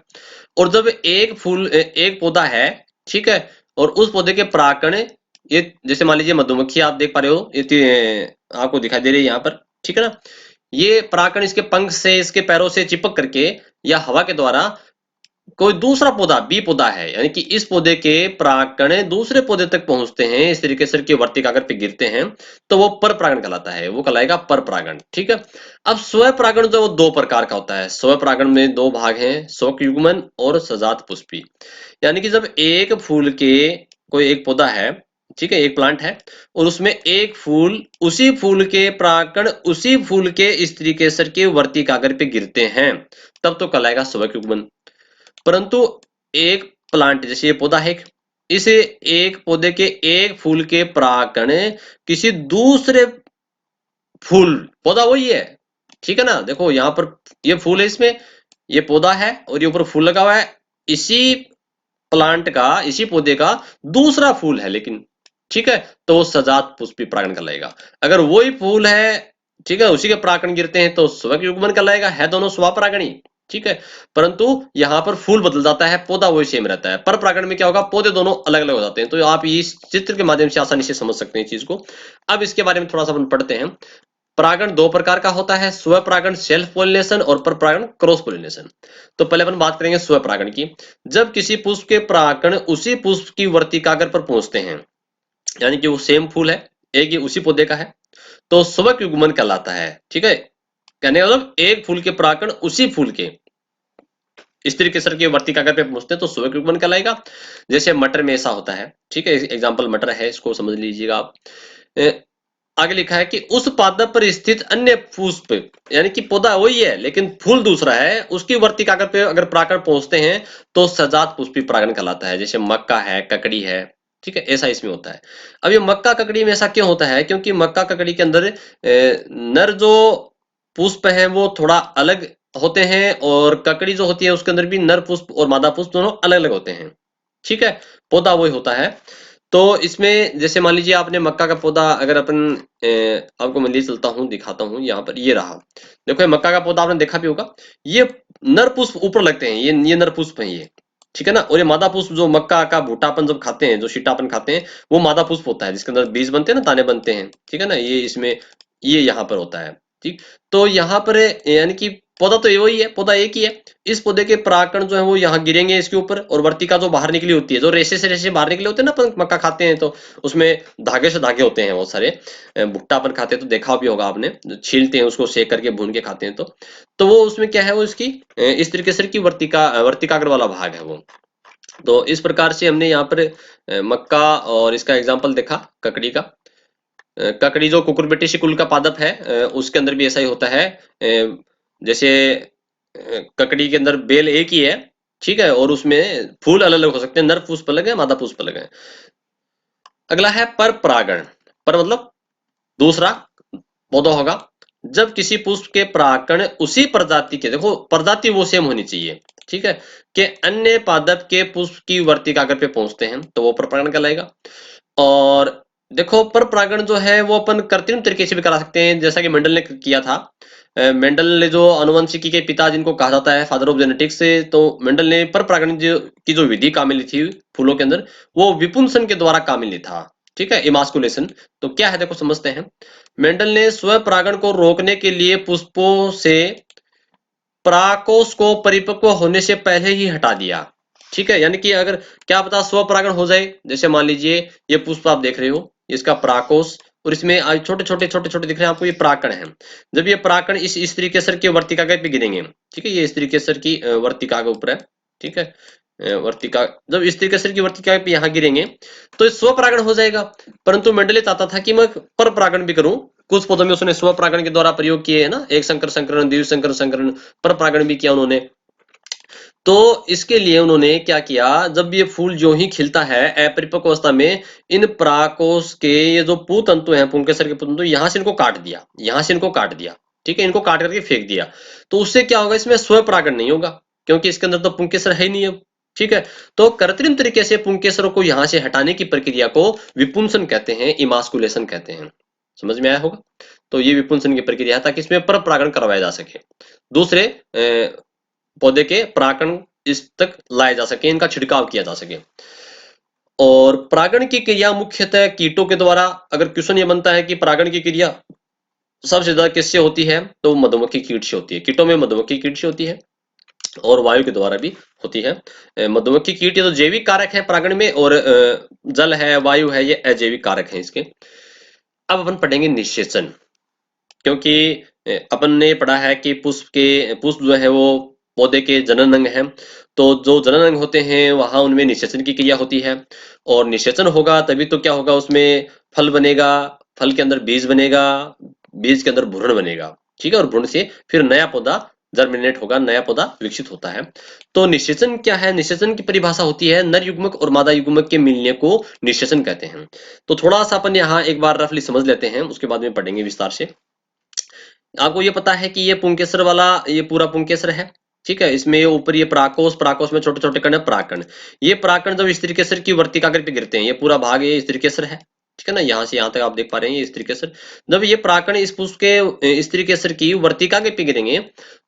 और जब एक पौधा है, ठीक है, और उस पौधे के परागकण, ये जैसे मान लीजिए मधुमक्खी आप देख पा रहे हो, ये आपको दिखाई दे रही है यहाँ पर। ठीक है ना, ये परागकण इसके पंख से, इसके पैरों से चिपक करके या हवा के द्वारा कोई दूसरा पौधा बी पौधा है, यानी कि इस पौधे के परागकण दूसरे पौधे तक पहुंचते हैं, इस तरीके से कि वर्तिकाग्र पे गिरते हैं, तो वो पर परागण कहलाता है, वो कहलाएगा पर परागण। ठीक है। अब स्व परागण जो वो दो प्रकार का होता है। स्व परागण में दो भाग हैं, स्वक युग्मन और सजात पुष्पी। यानी कि जब एक फूल के, कोई एक पौधा है, ठीक है, एक प्लांट है, और उसमें एक फूल, उसी फूल के परागकण उसी फूल के स्त्री केसर के वर्तिकाग्र पे गिरते हैं, तब तो कहलाएगा स्वक युग्मन। परंतु एक प्लांट, जैसे ये पौधा है, इसे एक पौधे के एक फूल के परागकण किसी दूसरे फूल, पौधा वही है, ठीक है ना, देखो यहाँ पर ये फूल है, इसमें ये पौधा है और ये ऊपर फूल लगा हुआ है, इसी प्लांट का, इसी पौधे का दूसरा फूल है लेकिन, ठीक है, तो वो सजात पुष्पी परागण कहलाएगा। अगर वही फूल है, ठीक है, उसी के परागण गिरते हैं तो स्वक युग्मन कहलाएगा, है दोनों स्वपरागणी। ठीक है। परंतु यहाँ पर फूल बदल जाता है, पौधा वही सेम रहता है। पर परागण में क्या होगा, पौधे दोनों अलग अलग हो जाते हैं। तो आप इस चित्र के माध्यम से आसानी से समझ सकते हैं इस चीज को। अब इसके बारे में थोड़ा सा अपन पढ़ते हैं। परागण दो प्रकार का होता है, स्व परागण सेल्फ पोलिनेशन और पर परागण क्रॉस पोलिनेशन। तो पहले अपन बात करेंगे स्व परागण की। जब किसी पुष्प के परागण उसी पुष्प की वर्तिकाग्र पर पहुंचते हैं, यानी कि वो सेम फूल है, एक ही उसी पौधे का है, तो स्वक युग्मन कहलाता है। ठीक है, कहने का मतलब एक फूल के परागण उसी फूल के स्त्री केसर के वर्तिकाग्र पे पहुंचते हैं तो स्वक युग्मन कहलाएगा। जैसे मटर में ऐसा होता है, ठीक है, एग्जाम्पल मटर है, इसको समझ लीजिएगा आप। आगे लिखा है कि उस पादप पर स्थित अन्य पुष्प, यानी कि पौधा वही है लेकिन फूल दूसरा है, उसकी वर्तिकाग्र पे अगर परागण पहुंचते हैं तो सजात पुष्पी परागण कहलाता है। जैसे मक्का है, ककड़ी है, ठीक है, ऐसा इसमें होता है। अब ये मक्का ककड़ी में ऐसा क्यों होता है, क्योंकि मक्का ककड़ी के अंदर नर जो पुष्प है वो थोड़ा अलग होते हैं, और ककड़ी जो होती है उसके अंदर भी नर पुष्प और मादा पुष्प दोनों अलग अलग होते हैं। ठीक है, पौधा वही होता है। तो इसमें जैसे मान लीजिए आपने मक्का का पौधा, अगर अपन आपको मैं ले चलता हूँ, दिखाता हूँ, यहाँ पर ये रहा, देखो ये मक्का का पौधा आपने देखा भी होगा। ये नर पुष्प ऊपर लगते हैं, ये नर पुष्प है ये, ठीक है ना। और ये मादा पुष्प जो मक्का का भुट्टा अपन जब खाते हैं, जो शीटा अपन खाते हैं, वो मादा पुष्प होता है, जिसके अंदर बीज बनते हैं ना, दाने बनते हैं, ठीक है ना, ये इसमें, ये यहाँ पर होता है। ठीक, तो यहाँ पर यानी कि पौधा तो वही है, पौधा एक ही है। इस पौधे के परागकण जो है वो यहाँ गिरेंगे इसके ऊपर, और वर्तिका जो बाहर निकली होती है, जो रेशे से रेशे बाहर निकले होते हैं ना, अपन मक्का खाते हैं तो उसमें धागे से धागे होते हैं बहुत सारे। भुट्टा अपन खाते हैं तो देखा भी होगा आपने, छीलते हैं उसको, सेक करके भून के खाते हैं तो वो उसमें क्या है, वो इसकी इस तरीके से की वर्तिकाग्र वाला भाग है वो। तो इस प्रकार से हमने यहाँ पर मक्का और इसका एग्जाम्पल देखा, ककड़ी का। ककड़ी जो कुकुरबिटेसी कुल का पादप है, उसके अंदर भी ऐसा ही होता है। जैसे ककड़ी के अंदर बेल एक ही है, ठीक है, और उसमें फूल अलग अलग हो सकते हैं, नर पुष्प अलग है, मादा पुष्प अलग है। अगला है पर परागण। पर मतलब दूसरा पौधा होगा। जब किसी पुष्प के परागकण उसी प्रजाति के, देखो प्रजाति वो सेम होनी चाहिए, ठीक है, के अन्य पादप के पुष्प की वर्तिकाग्र पे पहुंचते हैं तो वो पर परागण कहलाएगा। और देखो पर परागण जो है वो अपन कृत्रिम तरीके से भी करा सकते हैं, जैसा कि मेंडल ने किया था। मेंडल ने जो आनुवंशिकी के पिता जिनको कहा जाता है फादर ऑफ जेनेटिक्स से, तो मेंडल ने पर परागण की जो विधि कामिल थी फूलों के अंदर, वो विपुंसन के द्वारा कामिल था। ठीक है, इमास्कुलेशन। तो क्या है देखो समझते हैं। मेंडल ने स्व परागण को रोकने के लिए पुष्पों से पराकोष को परिपक्व होने से पहले ही हटा दिया। ठीक है, यानी कि अगर क्या पता स्व परागण हो जाए, जैसे मान लीजिए ये पुष्प आप देख रहे हो, इसका पराकोष, और इसमें आज छोटे छोटे छोटे छोटे दिख रहे हैं आपको, ये परागकण है। जब ये परागकण इस स्त्री केसर के वर्तिकाग्र पे गिरेंगे, ठीक है, ये स्त्री केसर की वर्तिका के ऊपर है, ठीक है, वर्तिका, जब स्त्री केसर की वर्तिका पे यहाँ गिरेंगे तो स्व परागण हो जाएगा। परंतु मेंडले चाहता था कि मैं पर परागण भी करूं। कुछ पौधों में उसने स्व परागण के द्वारा प्रयोग किए है ना, एक संकर संकरण, द्वितीय संकर संकरण, पर परागण भी किया उन्होंने। तो इसके लिए उन्होंने क्या किया, जब ये फूल जो ही खिलता है अपरिपक्व अवस्था में, इन पराकोष के ये जो पूतंतु हैं, पुंकेसर के पूतंतु, यहाँ से इनको काट दिया, यहाँ से इनको काट दिया, ठीक है, इनको काट करके फेंक दिया। तो उससे क्या होगा, इसमें स्व परागण नहीं होगा, क्योंकि इसके अंदर तो पुंकेसर है ही नहीं अब। ठीक है, तो कृत्रिम तरीके से पुंकेसरों को यहाँ से हटाने की प्रक्रिया को विपुंसन कहते हैं, इमास्कुलेशन कहते हैं। समझ में आया होगा। तो ये विपुंसन की प्रक्रिया है ताकि इसमें पर परागण करवाया जा सके, दूसरे पौधे के परागण इस तक लाए जा सके, इनका छिड़काव किया जा सके। और परागण की क्रिया मुख्यतः कीटों के द्वारा, अगर क्वेश्चन ये बनता है कि परागण की क्रिया सबसे ज्यादा किससे होती है, तो मधुमक्खी कीट से होती है। कीटों में मधुमक्खी कीट से होती है। और वायु के द्वारा भी होती है। मधुमक्खी कीट ये तो जैविक कारक है परागण में, और जल है, वायु है, ये अजैविक कारक है इसके। अब अपन पढ़ेंगे निषेचन, क्योंकि अपन ने पढ़ा है कि पुष्प जो है वो पौधे के जनन अंग है। तो जो जनन अंग होते हैं वहां उनमें निषेचन की क्रिया होती है, और निषेचन होगा तभी तो क्या होगा, उसमें फल बनेगा, फल के अंदर बीज बनेगा, बीज के अंदर भ्रूण बनेगा, ठीक है, और भ्रूण से फिर नया पौधा जर्मिनेट होगा, नया पौधा विकसित होता है। तो निषेचन क्या है? निषेचन की परिभाषा होती है नर युग्मक और मादा युग्मक के मिलने को निषेचन कहते हैं। तो थोड़ा सा अपन यहाँ एक बार रफली समझ लेते हैं, उसके बाद में पढ़ेंगे विस्तार से। आपको ये पता है कि ये पुंकेसर वाला, ये पूरा पुंकेसर है, ठीक है, इसमें ऊपर ये प्राकोष, प्राकोष में छोटे छोटे कण है प्राकण। ये प्राकण जब स्त्रीकेसर की वर्तिकाग्र पे गिरते हैं, ये पूरा भाग ये स्त्रीकेसर है, ठीक है ना, यहाँ से यहाँ तक आप देख पा रहे हैं ये स्त्रीकेसर। जब ये प्राकण इस पुष्प के स्त्रीकेसर की वर्तिकाग्र पे गिरेंगे,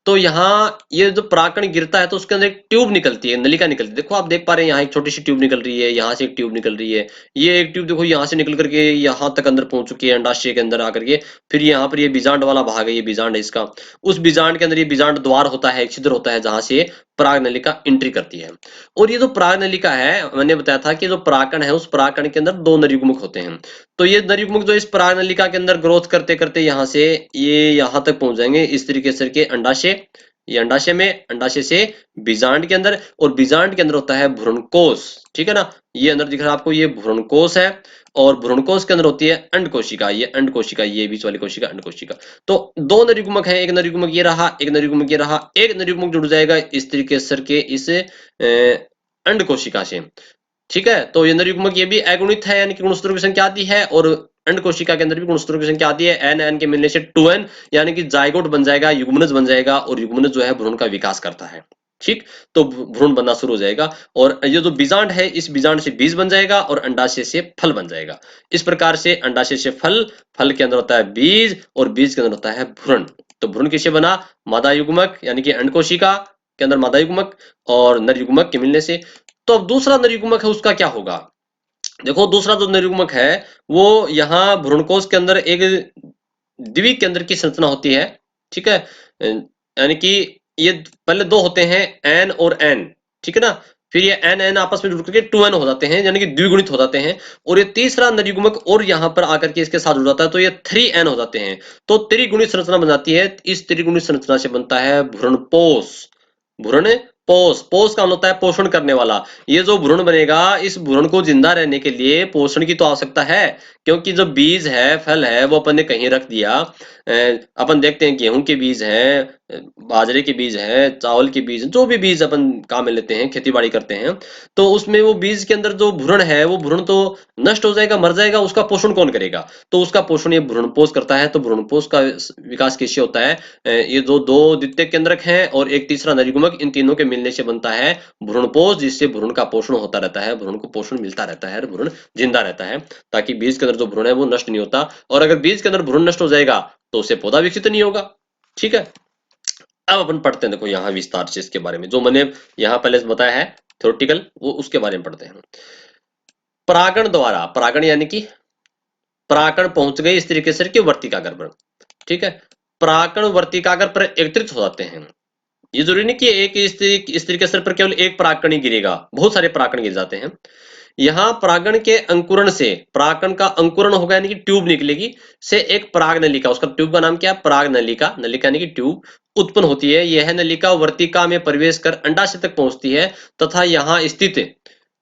तो यहाँ ये जो प्राकण गिरता है तो उसके अंदर एक ट्यूब निकलती है, नलिका निकलती है। देखो आप देख पा रहे हैं यहाँ एक छोटी सी ट्यूब निकल रही है, यहाँ से एक ट्यूब निकल रही है, ये एक ट्यूब देखो यहाँ से निकल करके यहाँ तक अंदर पहुंच चुकी है अंडाशय के अंदर आकर के। फिर यहाँ पर ये बीजांड वाला भाग है, ये बीजांड है इसका, उस बीजांड के अंदर ये बीजांड द्वार होता है, एक छिद्र होता है जहां से पराग नलिका एंट्री करती है। और ये जो पराग नलिका है, मैंने बताया था कि जो परागकण है उस परागकण के अंदर दो नरयुग्मक होते हैं। तो ये नरयुग्मक जो इस पराग नलिका के अंदर ग्रोथ करते करते यहाँ से ये यहाँ तक पहुंच जाएंगे इस तरीके से के अंडाशय, ये अंडाशय में, अंडाशय से बीजांड के अंदर, और बीजांड के अंदर होता है भ्रूणकोश, ठीक है ना, ये अंदर दिख रहा है आपको, ये भ्रूणकोश है, और भ्रूणकोश के अंदर होती है अंड कोशिका, ये अंड कोशिका, ये बीच वाली कोशिका अंड कोशिका। तो दो नरयुग्मक है, एक नरयुग्मक ये रहा, एक नरयुग्मक ये रहा, एक नरयुग्मक जुड़ जाएगा इस तरीके सर के इस अंड कोशिका से, ठीक है। तो ये नरयुग्मक ये भी अगुणित है, यानी कि गुणसूत्रों की संख्या आती है, और अंड कोशिका के अंदर भी गुणसूत्रों की संख्या आती है, एन एन के मिलने से 2n, यानी कि जाइगोट बन जाएगा, युग्मनज बन जाएगा, और युग्मनज जो है भ्रूण का विकास करता है, ठीक। तो भ्रूण बनना शुरू हो जाएगा, और ये जो बीजांड है इस बीजांड से बीज बन जाएगा, और अंडाशय से फल बन जाएगा। इस प्रकार से अंडाशय से फल, फल के अंदर होता है बीज, और बीज के अंदर होता है भ्रूण। तो भ्रूण किससे बना? मादा युग्मक यानी कि अंड कोशिका के अंदर मादा युग्मक और नर युग्मक के मिलने से। तो अब दूसरा नर युग्मक है उसका क्या होगा? देखो दूसरा जो नर युग्मक है वो यहाँ भ्रूणकोश के अंदर एक द्विक के अंदर की संरचना होती है, ठीक है, यानी कि ये पहले दो होते हैं एन और एन, ठीक है ना, फिर ये एन एन आपस में जुड़ करके 2n हो जाते हैं, यानी कि द्विगुणित हो जाते हैं, और ये तीसरा नरयुग्मक और यहाँ पर आकर के इसके साथ जुड़ जाता है, तो ये 3n हो जाते हैं। तो त्रिगुणित संरचना बन जाती है। इस त्रिगुणित संरचना से बनता है भ्रूणपोष। भ्रूणपोष, पोष का मतलब होता है पोषण करने वाला। ये जो भ्रूण बनेगा, इस भ्रूण को जिंदा रहने के लिए पोषण की तो आवश्यकता है, क्योंकि जो बीज है, फल है, वो अपन ने कहीं रख दिया। अपन देखते हैं गेहूं के बीज हैं, बाजरे के बीज हैं, चावल के बीज, जो भी बीज अपन काम में लेते हैं, खेती बाड़ी करते हैं, तो उसमें वो बीज के अंदर जो भ्रूण है वो भ्रूण तो नष्ट हो जाएगा, मर जाएगा, उसका पोषण कौन करेगा? तो उसका पोषण ये भ्रूणपोष करता है। तो भ्रूणपोष का विकास किससे होता है? ये जो दो द्वितीयक केंद्रक हैं और एक तीसरा नरयुग्मक, इन तीनों के मिलने से बनता है भ्रूणपोष, जिससे भ्रूण का पोषण होता रहता है, भ्रूण को पोषण मिलता रहता है, भ्रूण जिंदा रहता है, ताकि बीज के अंदर जो भ्रूण है वो नष्ट नहीं होता। और अगर बीज के अंदर भ्रूण नष्ट हो जाएगा तो उससे पौधा विकसित नहीं होगा, ठीक है। अब अपन पढ़ते हैं, देखो यहाँ विस्तार से इसके बारे में, जो मैंने यहाँ पहले बताया है थ्योरेटिकल, वो उसके बारे में पढ़ते हैं। परागण द्वारा, परागण यानी कि परागण पहुंच गए इस तरीके से कि वर्तिकाग्र पर, ठीक है, परागण वर्तिकाग्र पर एकत्रित हो जाते हैं। ये जरूरी नहीं कि एक इस तरीके से पर केवल एक परागकण ही गिरेगा, बहुत सारे परागकण गिर जाते हैं। यहाँ परागण के अंकुरण से, परागकण का अंकुरण होगा यानी कि ट्यूब निकलेगी, से एक पराग नलिका, उसका ट्यूब का नाम क्या है? पराग नलिका, नलिका यानी कि ट्यूब उत्पन्न होती है। यह नलिका वर्तिका में प्रवेश कर अंडाशय तक पहुंचती है, तथा यहाँ स्थित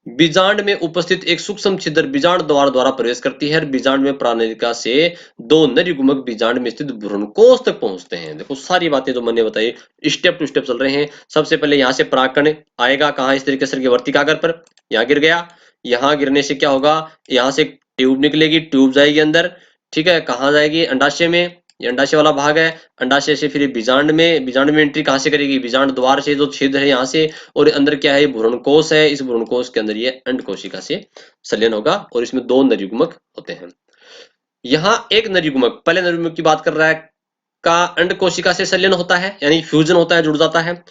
बीजांड में उपस्थित एक सूक्ष्म छिद्र बीजांड द्वार द्वारा प्रवेश करती है। बीजांड में परागनलिका से दो नर युग्मक बीजांड में स्थित भ्रूणकोश तक पहुंचते हैं। देखो सारी बातें जो मैंने बताई स्टेप टू स्टेप चल रहे हैं। सबसे पहले यहाँ से परागकण आएगा, कहाँ? इस तरीके से वर्तिकाग्र पर, यहाँ गिर गया। यहाँ गिरने से क्या होगा? यहाँ से ट्यूब निकलेगी, ट्यूब जाएगी अंदर, ठीक है, कहाँ जाएगी? अंडाशय में, ये अंडाशय वाला भाग है। अंडाशय से फिर बीजांड में, बीजांड में एंट्री कहाँ से करेगी? बीजांड द्वार से, जो छिद्र है यहाँ से, और अंदर क्या है? भ्रूणकोश है। इस भ्रूणकोश के अंदर ये अंड कोशिका से संलयन होगा, और इसमें दो नरयुग्मक होते हैं। यहाँ एक नरयुग्मक, पहले नरयुग्मक की बात कर रहा है, का अंड कोशिका से संलयन होता है, यानी फ्यूजन होता है, जुड़ जाता है।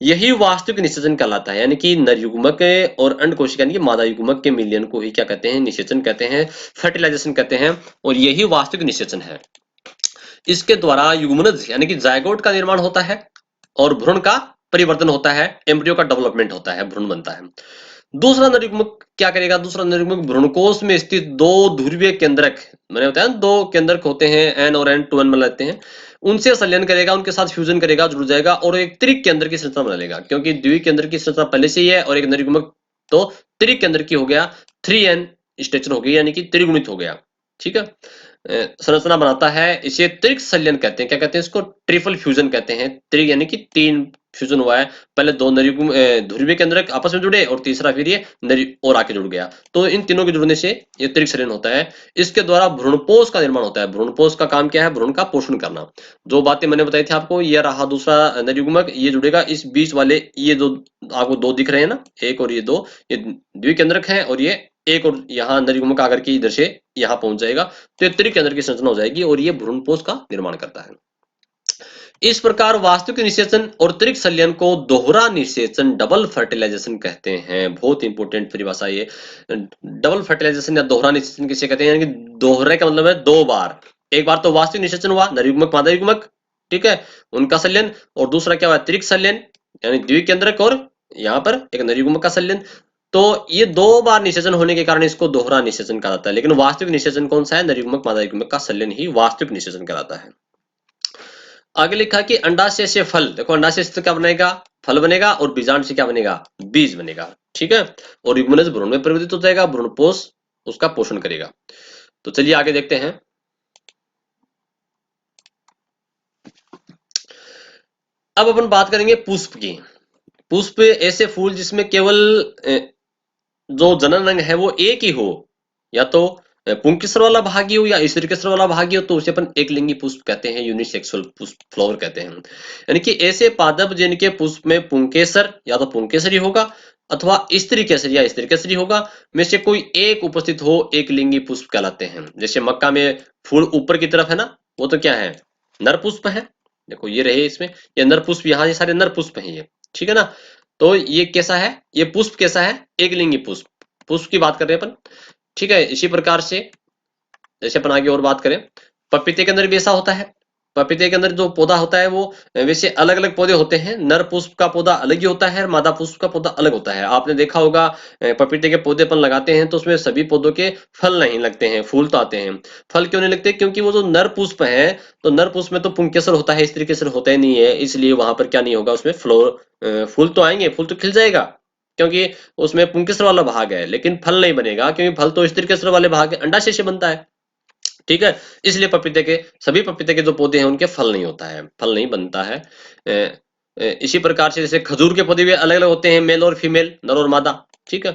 यही वास्तविक निषेचन कहलाता है, यानी कि नरयुग्मक और अंड कोशिका यानी कि मादा युग्मक के मिलन को ही क्या कहते हैं? निषेचन कहते हैं, फर्टिलाइजेशन कहते हैं, और यही वास्तविक निषेचन है। इसके द्वारा युग्मनज यानी कि जायगोट का निर्माण होता है, और भ्रूण का परिवर्तन होता है, एम्ब्रियो का डेवलपमेंट होता है, भ्रूण बनता है। दूसरा नरयुग्मक क्या करेगा, दूसरा नरयुग्मक भ्रूणकोश में स्थित दो ध्रुवीय केंद्रक, मैंने बताया दो केंद्रक होते हैं, एन और एन, 2n बना लेते हैं, उनसे संलयन करेगा, उनके साथ फ्यूजन करेगा, जुड़ जाएगा और एक त्रिक केंद्र की संरचना बना लेगा, क्योंकि द्वि केंद्र की संरचना पहले से ही है और एक नरयुग्मक तो त्रिक केंद्र की हो गया, 3n स्ट्रक्चर हो गई, यानी कि त्रिगुणित हो गया। ठीक है, संरचना बनाता है, इसे त्रिक संलयन कहते हैं। क्या कहते हैं इसको, ट्रिपल फ्यूजन कहते हैं। त्रिक यानी कि 3 फ्यूजन हुआ है, पहले दो ध्रुवीय केंद्रक आपस में जुड़े और तीसरा फिर ये और आके जुड़ गया, तो इन तीनों के जुड़ने से ये त्रिक संलयन होता है। इसके द्वारा भ्रूणपोष का निर्माण होता है। भ्रूणपोष का काम क्या है, भ्रूण का पोषण करना। जो बातें मैंने बताई थी आपको, ये रहा दूसरा नरयुग्मक, ये जुड़ेगा इस बीच वाले, ये दो आपको दो दिख रहे हैं ना, एक और ये दो, ये द्विकेंद्रक है और ये एक और यहाँ नरयुग्मक आकर के इधर से यहाँ पहुंच जाएगा, तो ये त्रिक केंद्र की संरचना हो जाएगी और ये भ्रूणपोष का निर्माण करता है। इस प्रकार वास्तविक निषेचन और त्रिक संलयन को दोहरा निषेचन, डबल फर्टिलाइजेशन कहते हैं। बहुत इंपॉर्टेंट परिभाषा ये, डबल फर्टिलाइजेशन या दोहरा निषेचन किसे कहते हैं, यानी कि दोहरे का मतलब है दो बार। एक बार तो वास्तविक निषेचन हुआ, नरयुग्मक मादा युग्मक, ठीक है, उनका संलयन, और दूसरा क्या हुआ, त्रिक संलयन, यानी द्विकेंद्रक और यहाँ पर एक नरयुग्मक का संलयन। तो ये दो बार निषेचन होने के कारण इसको दोहरा निषेचन कहा जाता है। लेकिन वास्तविक निषेचन कौन सा है, नरयुग्मक मादा युग्मक का संलयन ही वास्तविक निषेचन कहलाता है। आगे लिखा कि अंडाशय से फल, देखो अंडाशय से क्या बनेगा, फल बनेगा, और बीजांड से क्या बनेगा, बीज बनेगा। ठीक है, और युग्मनज भ्रूण में परिवर्तित हो जाएगा, भ्रूणपोष उसका पोषण करेगा। तो चलिए आगे देखते हैं। अब अपन बात करेंगे पुष्प की। पुष्प ऐसे फूल जिसमें केवल जो जनन अंग है वो एक ही हो, या तो पुंकेसर वाला भाग ही हो या स्त्रीकेसर वाला भाग ही हो, तो उसे अपन एक लिंगी पुष्प कहते हैं, यूनिसेक्सुअल पुष्प, फ्लावर कहते हैं। यानी कि ऐसे पादप जिनके पुष्प में पुंकेसर या तो पुंकेसरी होगा अथवा स्त्री केसरी या स्त्री केसरी होगा, में से कोई एक उपस्थित हो, एक लिंगी पुष्प कहलाते हैं। जैसे मक्का में फूल ऊपर की तरफ है ना, वो तो क्या है, नर पुष्प है। देखो ये रहे इसमें, ये नर पुष्प, यहाँ ये सारे नर पुष्प हैं ये, ठीक है ना। तो ये कैसा है, ये पुष्प कैसा है, एक लिंगी पुष्प, पुष्प की बात कर रहे हैं अपन। ठीक है, इसी प्रकार से जैसे अपन आगे और बात करें, पपीते के अंदर भी ऐसा होता है। पपीते के अंदर जो पौधा होता है वो वैसे अलग अलग पौधे होते हैं, नर पुष्प का पौधा अलग ही होता है, मादा पुष्प का पौधा अलग होता है। आपने देखा होगा पपीते के पौधे अपन लगाते हैं तो उसमें सभी पौधों के फल नहीं लगते हैं, फूल तो आते हैं। फल क्यों नहीं लगते, क्योंकि वो जो नर पुष्प है, तो नर पुष्प में तो पुंकेसर होता है, स्त्री केसर होता ही नहीं है, इसलिए वहां पर क्या नहीं होगा, उसमें फूल तो आएंगे, फूल तो खिल जाएगा, क्योंकि उसमें पुंकेसर वाला भाग है, लेकिन फल नहीं बनेगा, क्योंकि फल तो स्त्री केसर वाले भाग अंडाशय से बनता है। ठीक है, इसलिए पपीते के, सभी पपीते के जो पौधे हैं उनके फल नहीं होता है, फल नहीं बनता है। इसी प्रकार से जैसे खजूर के पौधे भी अलग अलग होते हैं, मेल और फीमेल, नर और मादा। ठीक है,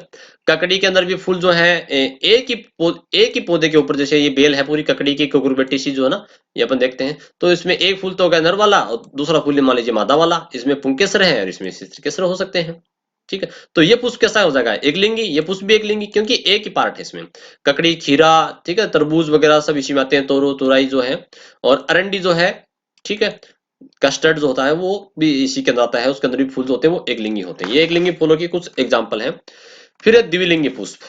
ककड़ी के अंदर भी फूल जो है एक ही पौधे के ऊपर, जैसे ये बेल है पूरी ककड़ी की कुकुरबेटी सी जो है ना, ये अपन देखते हैं, तो इसमें एक फूल तो होगा नर वाला और दूसरा फूल मान लीजिए मादा वाला, इसमें पुंकेसर है और इसमें स्त्रीकेसर हो सकते हैं। ठीक है, तो ये पुष्प कैसा हो जाएगा, एक लिंगी, ये पुष्प भी एक लिंगी, क्योंकि एक ही पार्ट है इसमें। ककड़ी, खीरा, ठीक है, तरबूज वगैरह सब इसी में आते हैं, तोरो तुराई जो है, और अरंडी जो है, ठीक है, कस्टर्ड जो होता है वो भी इसी के अंदर आता है, उसके अंदर भी फूल जो होते हैं वो एक लिंगी होते हैं। ये एक लिंगी फूलों की कुछ एग्जाम्पल है। फिर है द्विलिंगी पुष्प,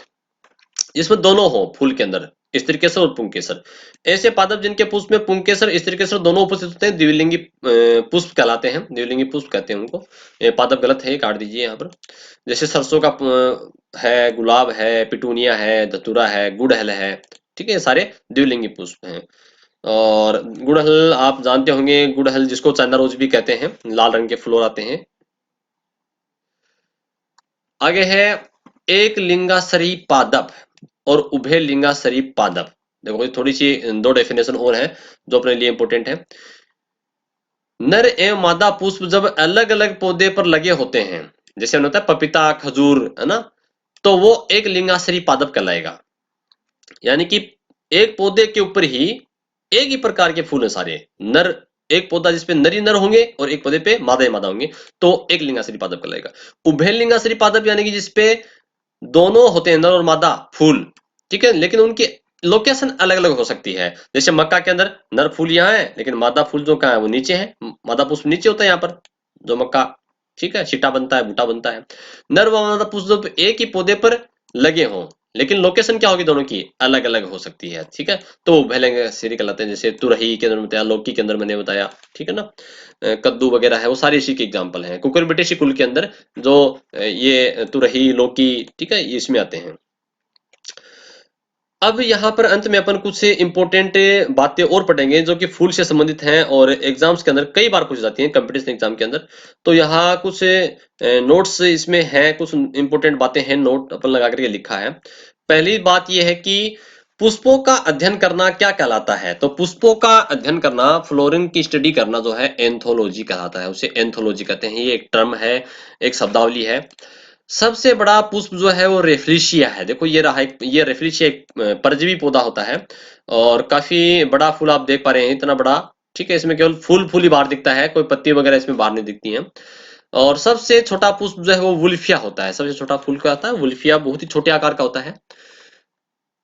जिसमें दोनों हो फूल के अंदर, स्त्रीकेसर और पुंकेसर। ऐसे पादप जिनके पुष्प में पुंकेसर स्त्रीकेसर दोनों उपस्थित होते हैं, द्विलिंगी पुष्प कहलाते हैं, द्विलिंगी पुष्प कहते हैं उनको। पादप गलत है, काट दीजिए यहाँ पर। जैसे सरसों का है, गुलाब है, पिटूनिया है, धतूरा है, गुड़हल है, ठीक है, ये सारे द्विलिंगी पुष्प हैं। और गुड़हल आप जानते होंगे, गुड़हल जिसको चाइना रोज भी कहते हैं, लाल रंग के फ्लोर आते हैं। आगे है एक लिंगासरी पादप और उभय लिंगासरी पादप। देखो थोड़ी सी दो डेफिनेशन और है जो अपने लिए इंपोर्टेंट है। नर एवं मादा पुष्प जब अलग अलग पौधे पर लगे होते हैं, जैसे होता है पपीता, खजूर, है ना, तो वो एक लिंगासरी पादप कहलाएगा। यानी कि एक पौधे के ऊपर ही एक ही प्रकार के फूल है सारे, नर, एक पौधा जिसपे नर ही नर होंगे और एक पौधे पे मादा ही मादा होंगे, तो एक लिंगासरी पादप कहलाएगा। उभय लिंगासरी पादप यानी कि जिसपे दोनों होते हैं, नर और मादा फूल, ठीक है, लेकिन उनकी लोकेशन अलग अलग हो सकती है। जैसे मक्का के अंदर नर फूल यहाँ है, लेकिन मादा फूल जो कहाँ है वो नीचे है, मादा पुष्प नीचे होता है यहाँ पर जो मक्का, ठीक है, छिटा बनता है, बूटा बनता है। नर व मादा पुष्प जब एक ही पौधे पर लगे हों, लेकिन लोकेशन क्या होगी दोनों की अलग अलग हो सकती है, ठीक है। तो उभयलिंग श्रेणी कहलाते हैं, जैसे तुरही के अंदर बताया, लौकी के अंदर मैंने बताया, ठीक है ना। कद्दू वगैरह है वो सारे इसी के एग्जाम्पल हैं। कुकुरबिटेसी कुल के अंदर जो ये तुरही, लौकी, ठीक है, ये इसमें आते हैं। अब यहाँ पर अंत में अपन कुछ इंपॉर्टेंट बातें और पढ़ेंगे जो कि फूल से संबंधित हैं और एग्जाम्स के अंदर कई बार पूछ जाती हैं, कंपटीशन एग्जाम के अंदर। तो यहाँ कुछ नोट्स इसमें हैं, कुछ इंपॉर्टेंट बातें हैं, नोट अपन लगा करके लिखा है। पहली बात यह है कि पुष्पों का अध्ययन करना क्या कहलाता है। तो पुष्पों का अध्ययन करना, फ्लोरिन की स्टडी करना जो है एंथोलॉजी कहलाता है, उसे एंथोलॉजी कहते हैं। ये एक टर्म है, एक शब्दावली है। सबसे बड़ा पुष्प जो है वो रेफलिशिया है। देखो ये रहा, एक ये रेफलिशिया एक परजीवी पौधा होता है और काफी बड़ा फूल आप देख पा रहे हैं, इतना बड़ा, ठीक है। इसमें केवल फूल फूल ही बाहर दिखता है, कोई पत्ती वगैरह इसमें बाहर नहीं दिखती हैं। और सबसे छोटा पुष्प जो है वो वुल्फिया होता है। सबसे छोटा फूल क्या होता है, वुल्फिया, बहुत ही छोटे आकार का होता है।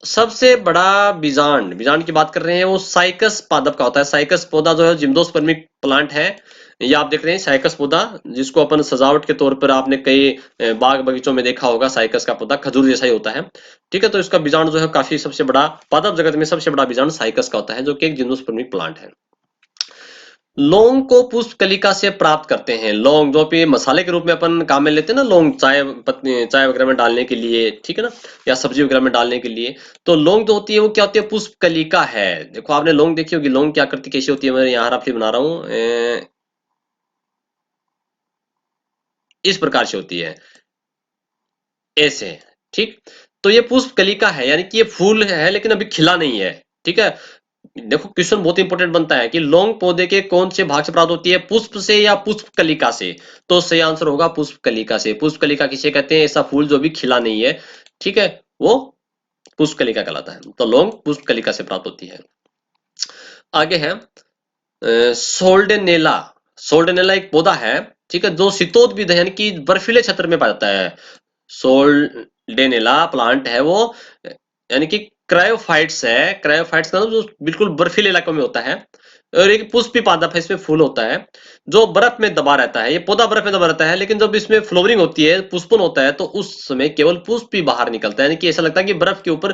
सबसे बड़ा बीजांड, बीजांड की बात कर रहे हैं, वो साइकस पादप का होता है। साइकस पौधा जो है जिम्नोस्पर्मिक प्लांट है। ये आप देख रहे हैं साइकस पौधा, जिसको अपन सजावट के तौर पर आपने कई बाग बगीचों में देखा होगा। साइकस का पौधा खजूर जैसा ही होता है, ठीक है। तो इसका बीजांड जो है काफी सबसे बड़ा, पादप जगत में सबसे बड़ा बीजांड साइकस का होता है, जो कि एक जिम्नोस्पर्मिक प्लांट है। लौंग को पुष्प कलिका से प्राप्त करते हैं। लौंग जो भी मसाले के रूप में अपन काम में लेते हैं ना, लौंग चाय पत्ती, चाय वगैरह में डालने के लिए, ठीक है ना, या सब्जी वगैरह में डालने के लिए। तो लौंग जो होती है वो क्या होती है, पुष्प कलिका है। देखो आपने लौंग देखी होगी, लौंग की आकृति कैसी होती है, मैं यहाँ आपके बना रहा हूँ, इस प्रकार से होती है, ऐसे, ठीक। तो ये पुष्प कलिका है, यानी कि ये फूल है लेकिन अभी खिला नहीं है, ठीक है। देखो क्वेश्चन बहुत इंपॉर्टेंट बनता है कि लौंग पौधे के कौन से भाग से प्राप्त होती है, पुष्प से या पुष्प कलिका से। तो सही आंसर होगा पुष्प कलिका से। पुष्प कलिका किसे कहते हैं, ऐसा फूल जो भी खिला नहीं है, ठीक है, वो पुष्प कलिका कहलाता है। तो लौंग पुष्प कलिका से प्राप्त होती है। आगे है सोल्डेनेला। सोल्डेनेला एक पौधा है, ठीक है, जो शीतोद्भिद यानी कि बर्फीले क्षेत्र में पाया जाता है। सोल्डेनेला प्लांट है वो, यानी कि क्रायोफाइट्स है। क्रायोफाइट्स का मतलब जो बिल्कुल बर्फीले इलाकों में होता है। और एक पुष्पी पादप है, इसमें फूल होता है जो बर्फ में दबा रहता है। ये पौधा बर्फ में दबा रहता है, लेकिन जब इसमें फ्लोवरिंग होती है, पुष्पन होता है, तो उस समय केवल पुष्प ही बाहर निकलता है। यानी कि ऐसा लगता है कि बर्फ के ऊपर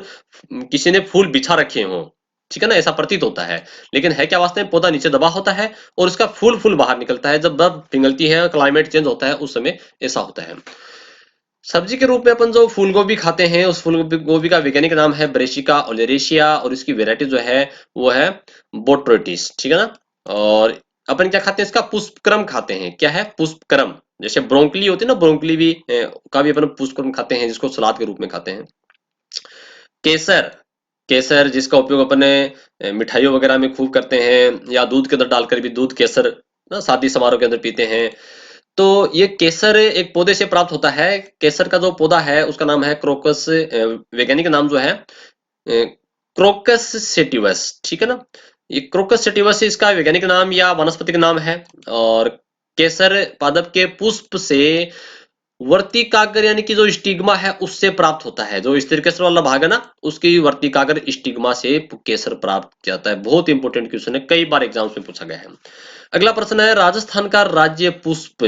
किसी ने फूल बिछा रखे हों, ठीक है ना, ऐसा प्रतीत होता है। लेकिन है क्या वास्तव में, पौधा नीचे दबा होता है और उसका फूल फूल बाहर निकलता है। जब बर्फ पिघलती है, क्लाइमेट चेंज होता है, उस समय ऐसा होता है। सब्जी के रूप में अपन जो फूल गोभी खाते हैं, उस फूल गोभी का वैज्ञानिक नाम है ब्रेसिका ओलेरेशिया, और इसकी वेराइटी जो है वो है बोट्रोटिस, ठीक है ना। और अपन क्या खाते हैं, इसका पुष्पक्रम खाते हैं। क्या है, पुष्पक्रम। जैसे ब्रोंकली होती है ना, ब्रोंकली भी का भी अपन पुष्पक्रम खाते हैं, जिसको सलाद के रूप में खाते हैं। केसर, केसर जिसका उपयोग अपने मिठाइयों वगैरह में खूब करते हैं, या दूध के अंदर डालकर भी दूध केसर ना शादी समारोह के अंदर पीते हैं। तो ये केसर एक पौधे से प्राप्त होता है। केसर का जो पौधा है उसका नाम है क्रोकस, वैज्ञानिक नाम जो है क्रोकस सेटिवस, ठीक है ना। ये क्रोकस सेटिवस इसका वैज्ञानिक नाम या वानस्पतिक नाम है। और केसर पादप के पुष्प से वर्तिकाग्र यानी कि जो स्टिग्मा है उससे प्राप्त होता है। जो स्थिरकेसर वाला भाग है ना, उसकी वर्तिकाग्र स्टिग्मा से केसर प्राप्त किया जाता है। बहुत इंपॉर्टेंट क्वेश्चन है, कई बार एग्जाम्स में पूछा गया है। अगला प्रश्न है, राजस्थान का राज्य पुष्प।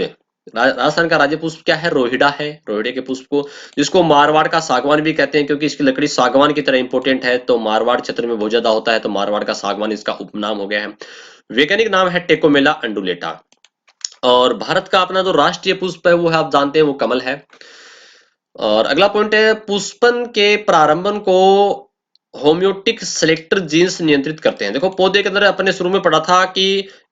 राजस्थान का राज्य पुष्प क्या है, रोहिड़ा है। रोहिड़े के पुष्प को, जिसको मारवाड़ का सागवान भी कहते हैं, क्योंकि इसकी लकड़ी सागवान की तरह इंपॉर्टेंट है। तो मारवाड़ क्षेत्र में बहुत ज्यादा होता है, तो मारवाड़ का सागवान इसका उपनाम हो गया है। वैज्ञानिक नाम है टेकोमेला अंडुलेटा। और भारत का अपना जो राष्ट्रीय पुष्प है वो है, आप जानते हैं, वो कमल है। और अगला पॉइंट है, पुष्पन के प्रारंभन को होम्योटिक सेलेक्टर जीन्स नियंत्रित करते हैं। देखो पौधे के अंदर अपने शुरू में पढ़ा था कि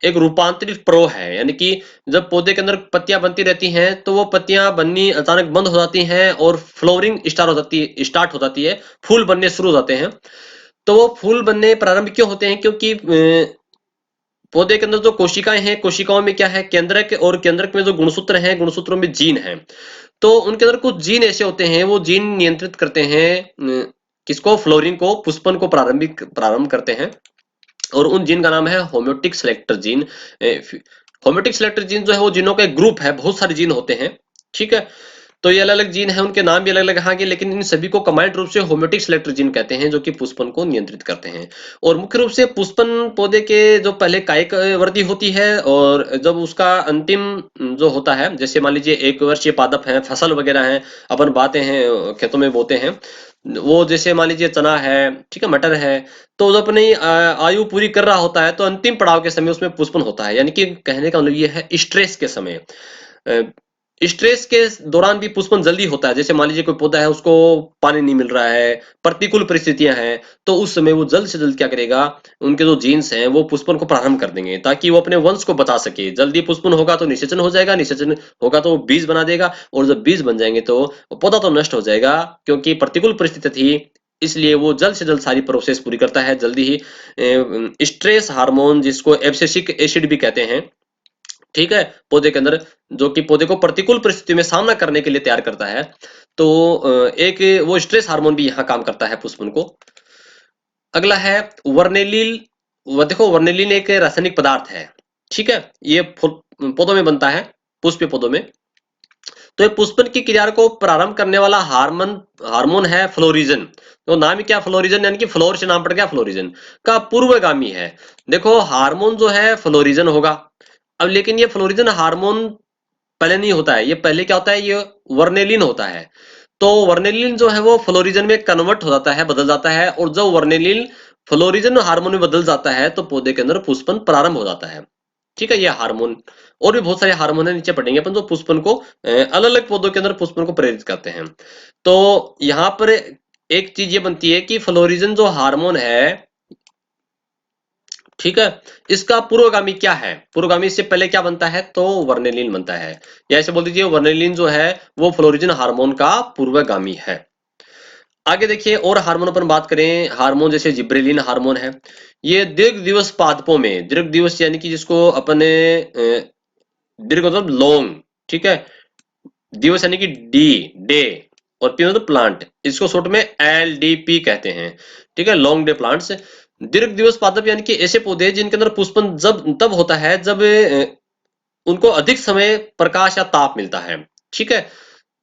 एक रूपांतरित प्रो है, यानी कि जब पौधे के अंदर पत्तियां बनती रहती हैं तो वो पत्तियां बननी अचानक बंद हो जाती हैं और फ्लोरिंग स्टार्ट हो जाती है, फूल बनने शुरू हो जाते हैं। तो वो फूल बनने प्रारंभ क्यों होते हैं, क्योंकि पौधे के अंदर जो कोशिकाएं हैं, कोशिकाओं में क्या है, केंद्रक, और केंद्रक में जो गुणसूत्र हैं, गुणसूत्रों में जीन है। तो उनके अंदर कुछ जीन ऐसे होते हैं, वो जीन नियंत्रित करते हैं किसको, फ्लोरिंग को, पुष्पन को प्रारंभ करते हैं। और उन जीन का नाम है homeotic selector gene. Homeotic selector gene जो है वो जीनों का एक ग्रुप है, बहुत सारे जीन होते हैं, ठीक है। तो ये अलग अलग जीन है, उनके नाम भी अलग अलग हैं, लेकिन इन सभी को कंबाइंड रूप से होम्योटिक सेलेक्टर जीन कहते हैं, जो कि पुष्पन को नियंत्रित करते हैं। और मुख्य रूप से पुष्पन पौधे के जो पहले कायिक वृद्धि होती है, और जब उसका अंतिम जो होता है, जैसे मान लीजिए एक वर्षीय पादप है, फसल वगैरह है, अपन बाते हैं, खेतों में बोते हैं, वो जैसे मान लीजिए चना है, ठीक है, मटर है, तो जब अपनी आयु पूरी कर रहा होता है तो अंतिम पड़ाव के समय उसमें पुष्पन होता है, यानी कि कहने का मतलब ये है स्ट्रेस के समय। स्ट्रेस के दौरान भी पुष्पन जल्दी होता है। जैसे मान लीजिए कोई पौधा है, उसको पानी नहीं मिल रहा है, प्रतिकूल परिस्थितियां हैं, तो उस समय वो जल्द से जल्द क्या करेगा, उनके जो जीन्स हैं वो पुष्पन को प्रारंभ कर देंगे ताकि वो अपने वंश को बचा सके। जल्दी पुष्पन होगा तो निषेचन हो जाएगा, निषेचन होगा तो वो बीज बना देगा, और जब बीज बन जाएंगे तो पौधा तो नष्ट हो जाएगा, क्योंकि प्रतिकूल परिस्थिति थी, इसलिए वो जल्द से जल्द सारी प्रोसेस पूरी करता है जल्दी ही। स्ट्रेस हार्मोन, जिसको एब्सिसिक एसिड भी कहते हैं, ठीक है, पौधे के अंदर, जो कि पौधे को प्रतिकूल परिस्थिति में सामना करने के लिए तैयार करता है। तो एक वो स्ट्रेस हार्मोन भी यहाँ काम करता है पुष्पन को। अगला है वर्नेलिल। वो देखो, वर्नेलिन एक रासायनिक पदार्थ है, ठीक है, ये पौधों में बनता है, पुष्प पौधों में। तो ये पुष्पन की क्रिया को प्रारंभ करने वाला हार्मोन हार्मोन है फ्लोरिजन। तो नाम ही क्या, फ्लोरिजन, यानी कि फ्लोर से नाम पड़ गया, फ्लोरिजन का पूर्वगामी है। देखो, हार्मोन जो है फ्लोरिजन होगा। अब लेकिन ये फ्लोरिजन हार्मोन पहले नहीं होता है, ये पहले क्या होता है, ये वर्नेलिन होता है। तो वर्नेलिन जो है वो फ्लोरिजन में कन्वर्ट हो जाता है, बदल जाता है, और जब वर्नेलिन फ्लोरिजन हार्मोन में बदल जाता है तो पौधे के अंदर पुष्पन प्रारंभ हो जाता है। ठीक है, ये हार्मोन, और भी बहुत सारे हार्मोन है, नीचे पढ़ेंगे अपन, जो पुष्पन को अलग अलग पौधों के अंदर पुष्पन को प्रेरित करते हैं। तो यहाँ पर एक चीज ये बनती है कि फ्लोरिजन जो हार्मोन है, ठीक है, इसका पूर्वगामी क्या है, पूर्वगामी इससे पहले क्या बनता है, तो वर्नेलिन बनता है। या ऐसे बोल दीजिए, वर्नेलिन जो है वो फ्लोरिजन हार्मोन का पूर्वगामी है। आगे देखिए, और हार्मोन अपन बात करें, हार्मोन जैसे जिब्रेलिन हार्मोन है, ये दीर्घ दिवस पादपों में, दीर्घ दिवस यानी कि जिसको अपने दीर्घ मतलब लॉन्ग, ठीक है, दिवस यानी कि डी, डे, और पी मतलब प्लांट, इसको शॉर्ट में एलडीपी कहते हैं, ठीक है, लॉन्ग डे प्लांट्स। दीर्घ दिवस पादप यानी कि ऐसे पौधे जिनके अंदर पुष्पन जब तब होता है जब उनको अधिक समय प्रकाश या ताप मिलता है, ठीक है,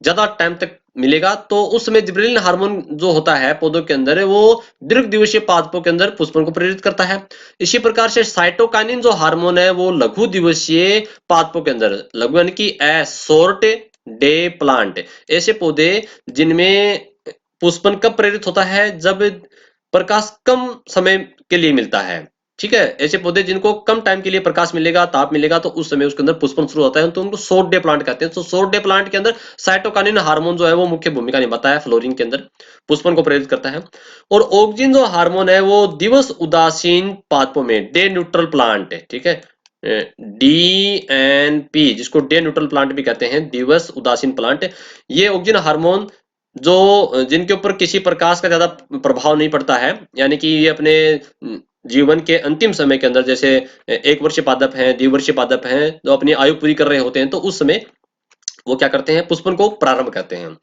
ज्यादा टाइम तक मिलेगा, तो उस समय जिब्रेलिन हार्मोन जो होता है पौधों के अंदर, वो दीर्घ दिवसीय पादपों के अंदर पुष्पन को प्रेरित करता है। इसी प्रकार से साइटोकाइनिन जो हार्मोन है वो लघु दिवसीय पादपों के अंदर, लघु यानी कि ए शॉर्ट डे प्लांट, ऐसे पौधे जिनमें पुष्पन कब प्रेरित होता है, जब प्रकाश कम समय के लिए मिलता है, ठीक है, ऐसे पौधे जिनको कम टाइम के लिए प्रकाश मिलेगा, ताप मिलेगा, तो उस समय उसके अंदर पुष्पन शुरू होता है, तो उनको शॉर्ट डे प्लांट कहते हैं। तो शॉर्ट डे प्लांट के अंदर साइटोकाइनिन हार्मोन जो है वो मुख्य भूमिका निभाता है, फ्लोरिन के अंदर पुष्पन को प्रेरित करता है। और ऑक्सिन जो हार्मोन है वो दिवस उदासीन पादपों में, डे न्यूट्रल प्लांट, ठीक है, DNP, जिसको डे न्यूट्रल प्लांट भी कहते हैं, दिवस उदासीन प्लांट, ये ऑक्सिन हार्मोन जो जिनके ऊपर किसी प्रकाश का ज्यादा प्रभाव नहीं पड़ता है, यानी कि ये अपने जीवन के अंतिम समय के अंदर, जैसे एक वर्षीय पादप हैं, द्विवर्षीय पादप हैं, जो अपनी आयु पूरी कर रहे होते हैं, तो उस समय वो क्या करते हैं, पुष्पन को प्रारंभ करते हैं।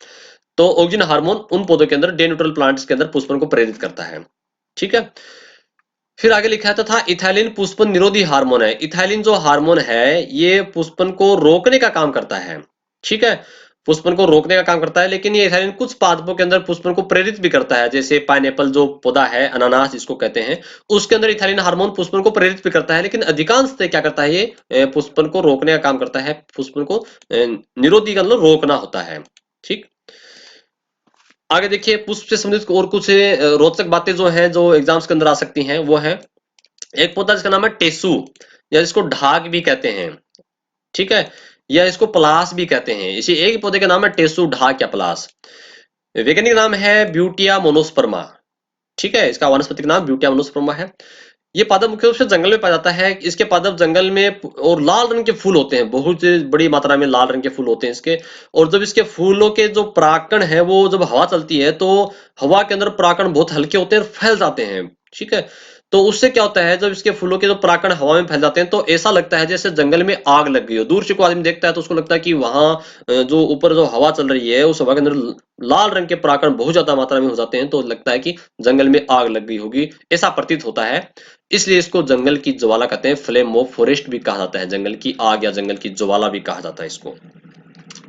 तो ऑक्सिन हार्मोन उन पौधों के अंदर, डे न्यूट्रल प्लांट्स के अंदर पुष्पन को प्रेरित करता है, ठीक है। फिर आगे लिखा था इथाइलिन पुष्पन निरोधी हार्मोन है। इथाइलिन जो हार्मोन है ये पुष्पन को रोकने का काम करता है, ठीक है, पुष्पन को रोकने का काम करता है, लेकिन ये इथाइलिन कुछ पादपों के अंदर पुष्पन को प्रेरित भी करता है। जैसे पाइनएप्पल जो पौधा है, अनानास जिसको कहते हैं, उसके अंदर इथाइलिन हार्मोन पुष्पन को प्रेरित भी करता है, लेकिन अधिकांशतः क्या करता है, ये पुष्पन को रोकने का काम करता है, पुष्पन को निरोधी का मतलब रोकना होता है, ठीक। आगे देखिए, पुष्प से संबंधित और कुछ रोचक बातें जो हैं, जो एग्जाम्स के अंदर आ सकती हैं, वो है एक पौधा जिसका नाम है टेसू, या इसको ढाक भी कहते हैं, ठीक है, या इसको पलास भी कहते हैं। इसी एक ही पौधे का नाम है टेसू, ढाक या पलास। वैज्ञानिक नाम है ब्यूटिया मोनोस्पर्मा, ठीक है, इसका वानस्पतिक नाम ब्यूटिया मोनोस्पर्मा है। ये पादप मुख्य रूप से जंगल में पाया जाता है। इसके पादप जंगल में, और लाल रंग के फूल होते हैं, बहुत बड़ी मात्रा में लाल रंग के फूल होते हैं इसके। और जब इसके फूलों के जो परागकण है वो जब हवा चलती है तो हवा के अंदर परागकण बहुत हल्के होते हैं और फैल जाते हैं, ठीक है। तो उससे क्या होता है, जब इसके फूलों के जो परागकण हवा में फैल जाते हैं तो ऐसा लगता है जैसे जंगल में आग लग गई हो। दूर से कोई आदमी देखता है तो उसको लगता है कि वहां जो ऊपर जो हवा चल रही है उस हवा के अंदर लाल रंग के परागकण बहुत ज्यादा मात्रा में हो जाते हैं, तो लगता है कि जंगल में आग लग गई होगी, ऐसा प्रतीत होता है। इसलिए इसको जंगल की ज्वाला कहते हैं, फ्लेम ऑफ फॉरेस्ट भी कहा जाता है, जंगल की आग या जंगल की ज्वाला भी कहा जाता है इसको,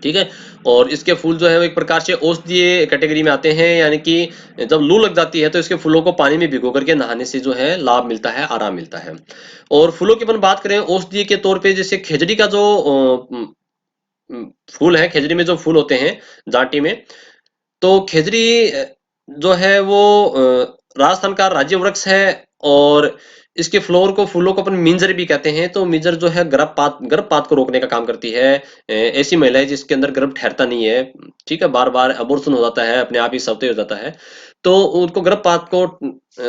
ठीक है। और इसके फूल जो है वो एक प्रकार से औषधीय कैटेगरी में आते हैं, यानी कि जब लू लग जाती है तो इसके फूलों को पानी में भिगो करके नहाने से जो है लाभ मिलता है, आराम मिलता है। और फूलों की अपन बात करें औषधीय के तौर पे, जैसे खेजड़ी का जो फूल है, खेजड़ी में जो फूल होते हैं जाटी में, तो खेजड़ी जो है वो राजस्थान का राज्य वृक्ष है। और इसके फ्लोर को फूलों को अपन मिंजर भी कहते हैं। तो मिंजर जो है गर्भपात को रोकने का काम करती है। ऐसी महिलाएं जिसके अंदर गर्भ ठहरता नहीं है, ठीक है, बार बार अबॉर्शन हो जाता है, अपने आप ही सफाई हो जाता है, तो उनको गर्भपात को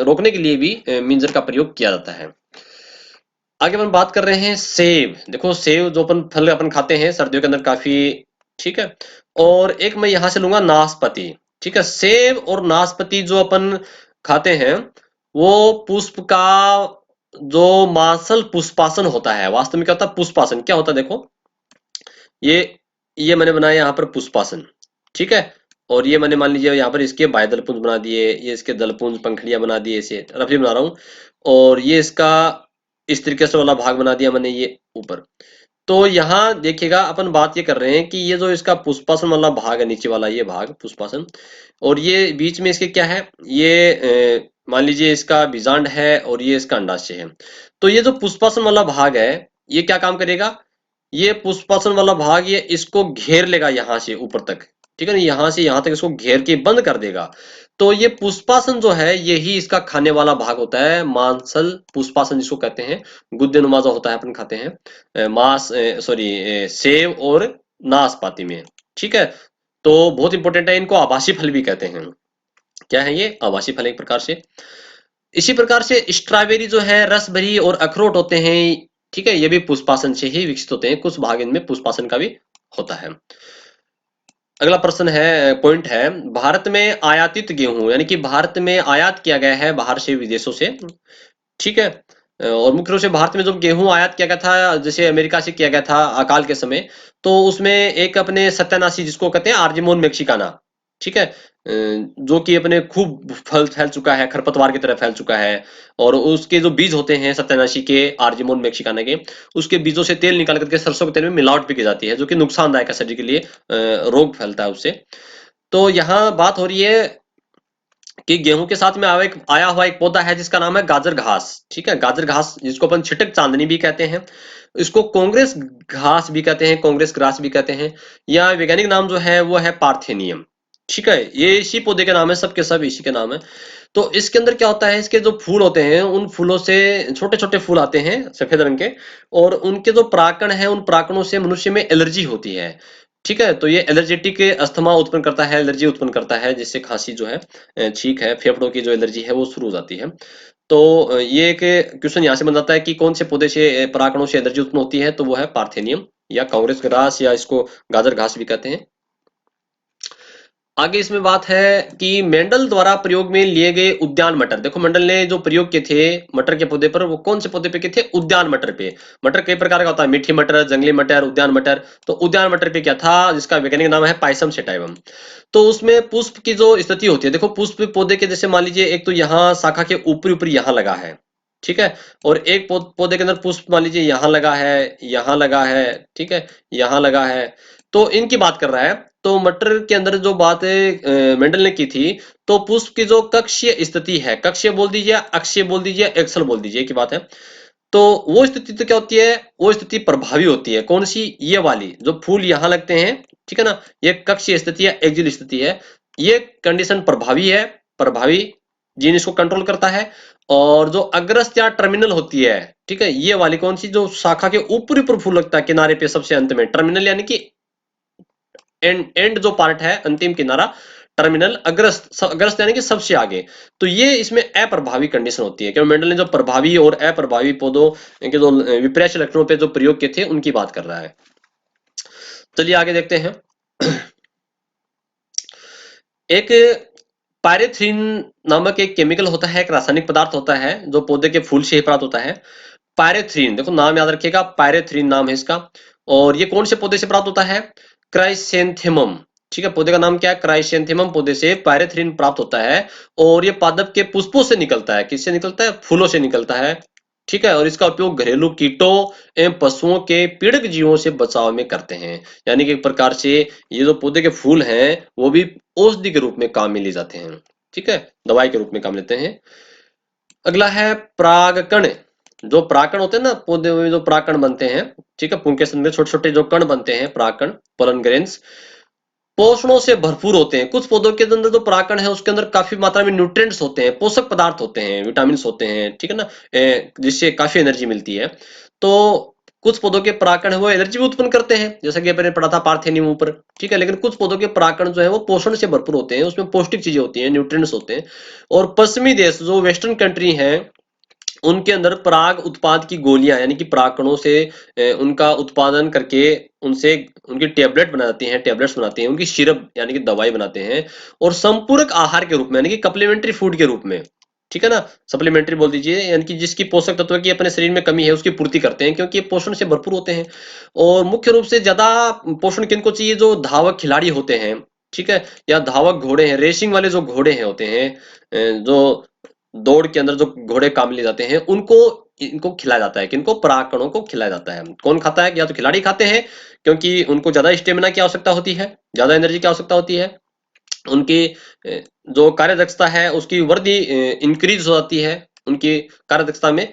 रोकने के लिए भी मिंजर का प्रयोग किया जाता है। आगे अपन बात कर रहे हैं सेब। देखो सेब जो अपन फल अपन खाते हैं सर्दियों के अंदर काफी, ठीक है। और एक मैं यहां से लूंगा नाशपाती, ठीक है। सेब और नाशपाती जो अपन खाते हैं वो पुष्प का जो मासल पुष्पासन होता है, वास्तव में क्या होता है पुष्पासन, क्या होता है देखो, ये ये मैंने बनाया यहाँ पर पुष्पासन, ठीक है। और ये मैंने मान लीजिए यहाँ पर इसके बाह्य दलपुंज बना दिए, ये इसके दलपुंज पंखड़ियां बना दिए, इसे रफली बना रहा हूँ। और ये इसका इस तरीके से वाला भाग बना दिया मैंने ये ऊपर। तो यहाँ देखिएगा अपन बात ये कर रहे हैं कि ये जो इसका पुष्पासन वाला भाग है, नीचे वाला ये भाग पुष्पासन, और ये बीच में इसके क्या है, ये मान लीजिए इसका बीजांड है और ये इसका अंडाशय है। तो ये जो पुष्पासन वाला भाग है ये क्या काम करेगा, ये पुष्पासन वाला भाग ये इसको घेर लेगा यहाँ से ऊपर तक, ठीक है ना, यहाँ से यहाँ तक इसको घेर के बंद कर देगा। तो ये पुष्पासन जो है यही इसका खाने वाला भाग होता है, मांसल पुष्पासन जिसको कहते हैं। गुद्दे नुमा जो होता है अपन खाते हैं सेब और नाशपाती में, ठीक है। तो बहुत इंपॉर्टेंट है, इनको आभासी फल भी कहते हैं। क्या है ये, आभासी फल एक प्रकार से। इसी प्रकार से स्ट्रॉबेरी जो है रस भरी और अखरोट होते हैं, ठीक है, ये भी पुष्पासन से ही विकसित होते हैं, कुछ भाग इनमें पुष्पासन का भी होता है। अगला प्रश्न है, पॉइंट है, भारत में आयातित गेहूं, यानी कि भारत में आयात किया गया है बाहर से विदेशों से, ठीक है। और मुख्य रूप से भारत में जब गेहूं आयात किया गया था, जैसे अमेरिका से किया गया था अकाल के समय, तो उसमें एक अपने सत्यानाशी जिसको कहते हैं आर्जिमोन मैक्सिकाना, ठीक है, जो कि अपने खूब फल फैल चुका है, खरपतवार की तरह फैल चुका है। और उसके जो बीज होते हैं सत्यानाशी के, आर्जिमोन मैक्सिकाना के, उसके बीजों से तेल निकाल करके सरसों के तेल में मिलावट भी की जाती है, जो कि नुकसानदायक है शरीर के लिए, रोग फैलता है उससे। तो यहाँ बात हो रही है कि गेहूं के साथ में आया हुआ एक पौधा है जिसका नाम है गाजर घास, ठीक है। गाजर घास जिसको अपन छिटक चांदनी भी कहते हैं, इसको कांग्रेस घास भी कहते हैं, कांग्रेस ग्रास भी कहते हैं, या वैज्ञानिक नाम जो है वो है पार्थेनियम, ठीक है। ये इसी पौधे के नाम है, सबके सब इसी के नाम है। तो इसके अंदर क्या होता है, इसके जो फूल होते हैं उन फूलों से छोटे छोटे फूल आते हैं सफेद रंग के, और उनके जो परागकण है उन परागकणों से मनुष्य में एलर्जी होती है, ठीक है। तो ये एलर्जेटिक अस्थमा उत्पन्न करता है, एलर्जी उत्पन्न करता है, जिससे खांसी जो है छींक है, फेफड़ों की जो एलर्जी है वो शुरू हो जाती है। तो ये एक क्वेश्चन यहाँ से बन जाता है कि कौन से पौधे से परागकणों से एलर्जी उत्पन्न होती है, तो वो है पार्थेनियम या कांग्रेस ग्रास, या इसको गाजर घास भी कहते हैं। आगे इसमें बात है कि मेंडल द्वारा प्रयोग में लिए गए उद्यान मटर। देखो मेंडल ने जो प्रयोग किए थे मटर के पौधे पर, वो कौन से पौधे पे किए थे, उद्यान मटर पे। मटर कई प्रकार का होता है, मीठी मटर, जंगली मटर, उद्यान मटर। तो उद्यान मटर पे क्या था, जिसका वैज्ञानिक नाम है पायसम सेटाइवम। तो उसमें पुष्प की जो स्थिति होती है, देखो पुष्प पौधे के जैसे मान लीजिए एक तो यहाँ शाखा के ऊपरी ऊपरी यहाँ लगा है, ठीक है। और एक पौधे के अंदर पुष्प मान लीजिए यहाँ लगा है, यहाँ लगा है, ठीक है, यहाँ लगा है। तो इनकी बात कर रहा है। तो मटर के अंदर जो बात मेंडल ने की थी, तो पुष्प की जो कक्षीय स्थिति है, कक्षीय बोल दीजिए, अक्षीय बोल दीजिए, एक्सल बोल दीजिए की बात है। तो वो स्थिति तो क्या होती है, वो स्थिति प्रभावी होती है, कौन सी, ये वाली जो फूल यहाँ लगते हैं, ठीक है ना, ये कक्षीय स्थिति है, एक्सियल स्थिति है। ये कंडीशन प्रभावी है, प्रभावी जीन इसको कंट्रोल करता है। और जो अग्रस्त या टर्मिनल होती है, ठीक है, ये वाली कौन सी, जो शाखा के ऊपरी ऊपर फूल लगता है किनारे पे सबसे अंत में, टर्मिनल यानी कि एंड जो पार्ट है अंतिम किनारा, टर्मिनल, अग्रस्त, अग्रस्त यानी कि सबसे आगे। तो ये इसमें अप्रभावी कंडीशन होती है, क्योंकि मेंडल ने जो प्रभावी और अप्रभावी पौधों के जो विपरीत लक्षणों पे जो प्रयोग किए थे उनकी बात कर रहा है। चलिए आगे देखते हैं। एक पायरेथ्रिन नामक एक केमिकल होता है, एक रासायनिक पदार्थ होता है जो पौधे के फूल से ही प्राप्त होता है। पायरेथ्रिन, देखो नाम याद रखिएगा, पायरेथ्रिन नाम है इसका। और ये कौन से पौधे से प्राप्त होता है, क्राइसेंथेमम, ठीक है। पौधे का नाम क्या है, क्राइसेंथेमम पौधे से पायरेथ्रिन प्राप्त होता है। और ये पादप के पुष्पों से निकलता है, किससे निकलता है, फूलों से निकलता है, ठीक है। और इसका उपयोग घरेलू कीटों एवं पशुओं के पीड़क जीवों से बचाव में करते हैं। यानी कि एक प्रकार से ये जो पौधे के फूल हैं वो भी औषधि के रूप में काम में लिए जाते हैं, ठीक है, दवाई के रूप में काम लेते हैं। अगला है परागकण। जो परागकण होते हैं ना पौधे में, जो परागकण बनते हैं, ठीक है, पुंकेसर में छोटे छोटे जो कण बनते हैं, परागकण, पोलन ग्रेन्स, पोषणों से भरपूर होते हैं। कुछ पौधों के अंदर जो परागकण है उसके अंदर काफी मात्रा में न्यूट्रिएंट्स होते हैं, पोषक पदार्थ होते हैं, विटामिन होते हैं, ठीक है ना, जिससे काफी एनर्जी मिलती है। तो कुछ पौधों के परागकण है वो एनर्जी भी उत्पन्न करते हैं, जैसा कि अपने पढ़ा था पार्थेनियम ऊपर, ठीक है। लेकिन कुछ पौधों के परागकण जो है वो पोषण से भरपूर होते हैं, उसमें पौष्टिक चीजें होती हैं, न्यूट्रिएंट्स होते हैं। और पश्चिमी देश जो वेस्टर्न कंट्री है उनके अंदर पराग उत्पाद की गोलियां यानी कि परागकणों से उनका उत्पादन करके उनसे उनकी टैबलेट बनाती हैं, टैबलेट्स बनाते हैं, उनकी सिरप यानी कि दवाई बनाते हैं, और संपूरक आहार के रूप में यानी कि कप्लीमेंट्री फूड के रूप में, ठीक है ना, सप्लीमेंट्री बोल दीजिए, यानी कि जिसकी पोषक तत्व की अपने शरीर में कमी है उसकी पूर्ति करते हैं, क्योंकि ये पोषण से भरपूर होते हैं। और मुख्य रूप से ज्यादा पोषण किनको चाहिए, जो धावक खिलाड़ी होते हैं, ठीक है, या धावक घोड़े हैं, रेसिंग वाले जो घोड़े हैं होते हैं, जो दौड़ के अंदर जो घोड़े काम लिए जाते हैं, उनको इनको खिलाया जाता है, किनको, परागकणों को खिलाया जाता है। कौन खाता है, या तो खिलाड़ी खाते हैं, क्योंकि उनको ज्यादा स्टेमिना की आवश्यकता होती है, ज्यादा एनर्जी की आवश्यकता होती है, उनकी जो कार्य दक्षता है उसकी वृद्धि इंक्रीज हो जाती है, उनकी कार्य दक्षता में,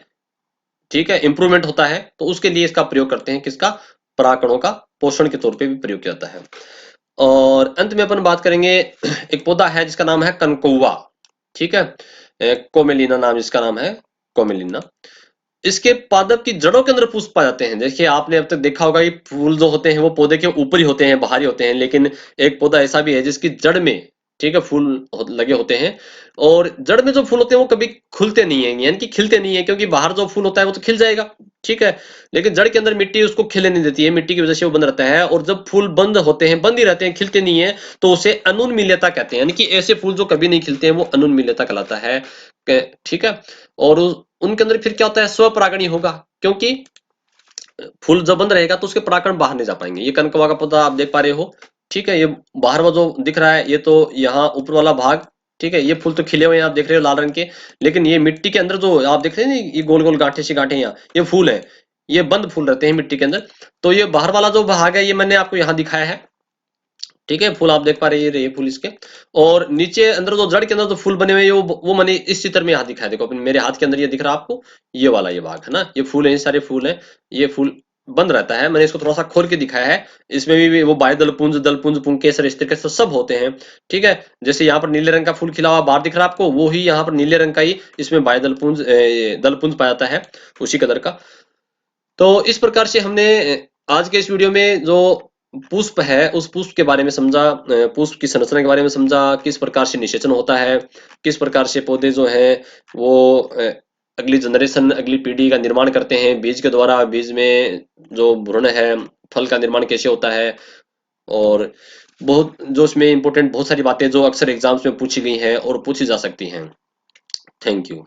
ठीक है, इंप्रूवमेंट होता है, तो उसके लिए इसका प्रयोग करते हैं, किसका, परागकणों का पोषण के तौर पे भी प्रयोग किया जाता है। और अंत में अपन बात करेंगे एक पौधा है जिसका नाम है कनकौआ, ठीक है, कोमेलिना नाम जिसका नाम है, कोमेलिना। इसके पादप की जड़ों के अंदर पुष्प पाए जाते हैं। देखिए आपने अब तक देखा होगा कि फूल जो होते हैं वो पौधे के ऊपर ही होते हैं, बाहर ही होते हैं, लेकिन एक पौधा ऐसा भी है जिसकी जड़ में, ठीक है, फूल लगे होते हैं, और जड़ में जो फूल होते हैं वो कभी खुलते नहीं है, यानी कि खिलते नहीं है, क्योंकि बाहर जो फूल होता है वो तो खिल जाएगा, ठीक है, लेकिन जड़ के अंदर मिट्टी उसको खिलने नहीं देती है, मिट्टी की वजह से वो बंद रहता है, और जब फूल बंद होते हैं, बंद ही रहते हैं, खिलते नहीं है, तो उसे अनुन्मील्यता कहते हैं, यानी कि ऐसे फूल जो कभी नहीं खिलते हैं वो अनुन्मील्यता कहलाता है, ठीक है। और उनके अंदर फिर क्या होता है, स्वपरागण ही होगा, क्योंकि फूल जब बंद रहेगा तो उसके परागकण बाहर नहीं जा पाएंगे। ये कनकवा का पौधा आप देख पा रहे हो, ठीक है, ये बाहर वो जो दिख रहा है ये तो यहाँ ऊपर वाला भाग, ठीक है, ये फूल तो खिले हुए हैं आप देख रहे हो लाल रंग के, लेकिन ये मिट्टी के अंदर जो आप देख रहे हैं ना, ये गोल गोल गांठे सी गांठे यहाँ, ये फूल है, ये बंद फूल रहते हैं मिट्टी के अंदर। तो ये बाहर वाला जो भाग है ये मैंने आपको यहाँ दिखाया है, ठीक है, फूल आप देख पा रहे हैं, ये फूल इसके, और नीचे अंदर जो जड़ के अंदर जो फूल बने हुए हैं वो मैंने इस चित्र में यहाँ दिखाया, देखो अपने मेरे हाथ के अंदर ये दिख रहा है आपको, ये वाला ये भाग है ना, ये फूल है, ये सारे फूल है, ये फूल बंद रहता है, मैंने इसको थोड़ा सा खोल के दिखाया है। इसमें भी वो बाह्य दलपुंज पुंकेसर इस तरीके से सब होते हैं, ठीक है। जैसे यहाँ पर नीले रंग का फूल खिला हुआ बाहर दिख रहा है आपको, वो ही यहाँ पर नीले रंग का ही इसमें बाह्य दलपुंज पाया जाता है, उसी कलर का। तो इस प्रकार से हमने आज के इस वीडियो में जो पुष्प है उस पुष्प के बारे में समझा, पुष्प की संरचना के बारे में समझा, किस प्रकार से निषेचन होता है, किस प्रकार से पौधे जो हैं वो अगली जनरेशन, अगली पीढ़ी का निर्माण करते हैं बीज के द्वारा, बीज में जो भ्रूण है, फल का निर्माण कैसे होता है, और बहुत जो इसमें इम्पोर्टेंट बहुत सारी बातें जो अक्सर एग्जाम्स में पूछी गई हैं और पूछी जा सकती हैं। Thank you.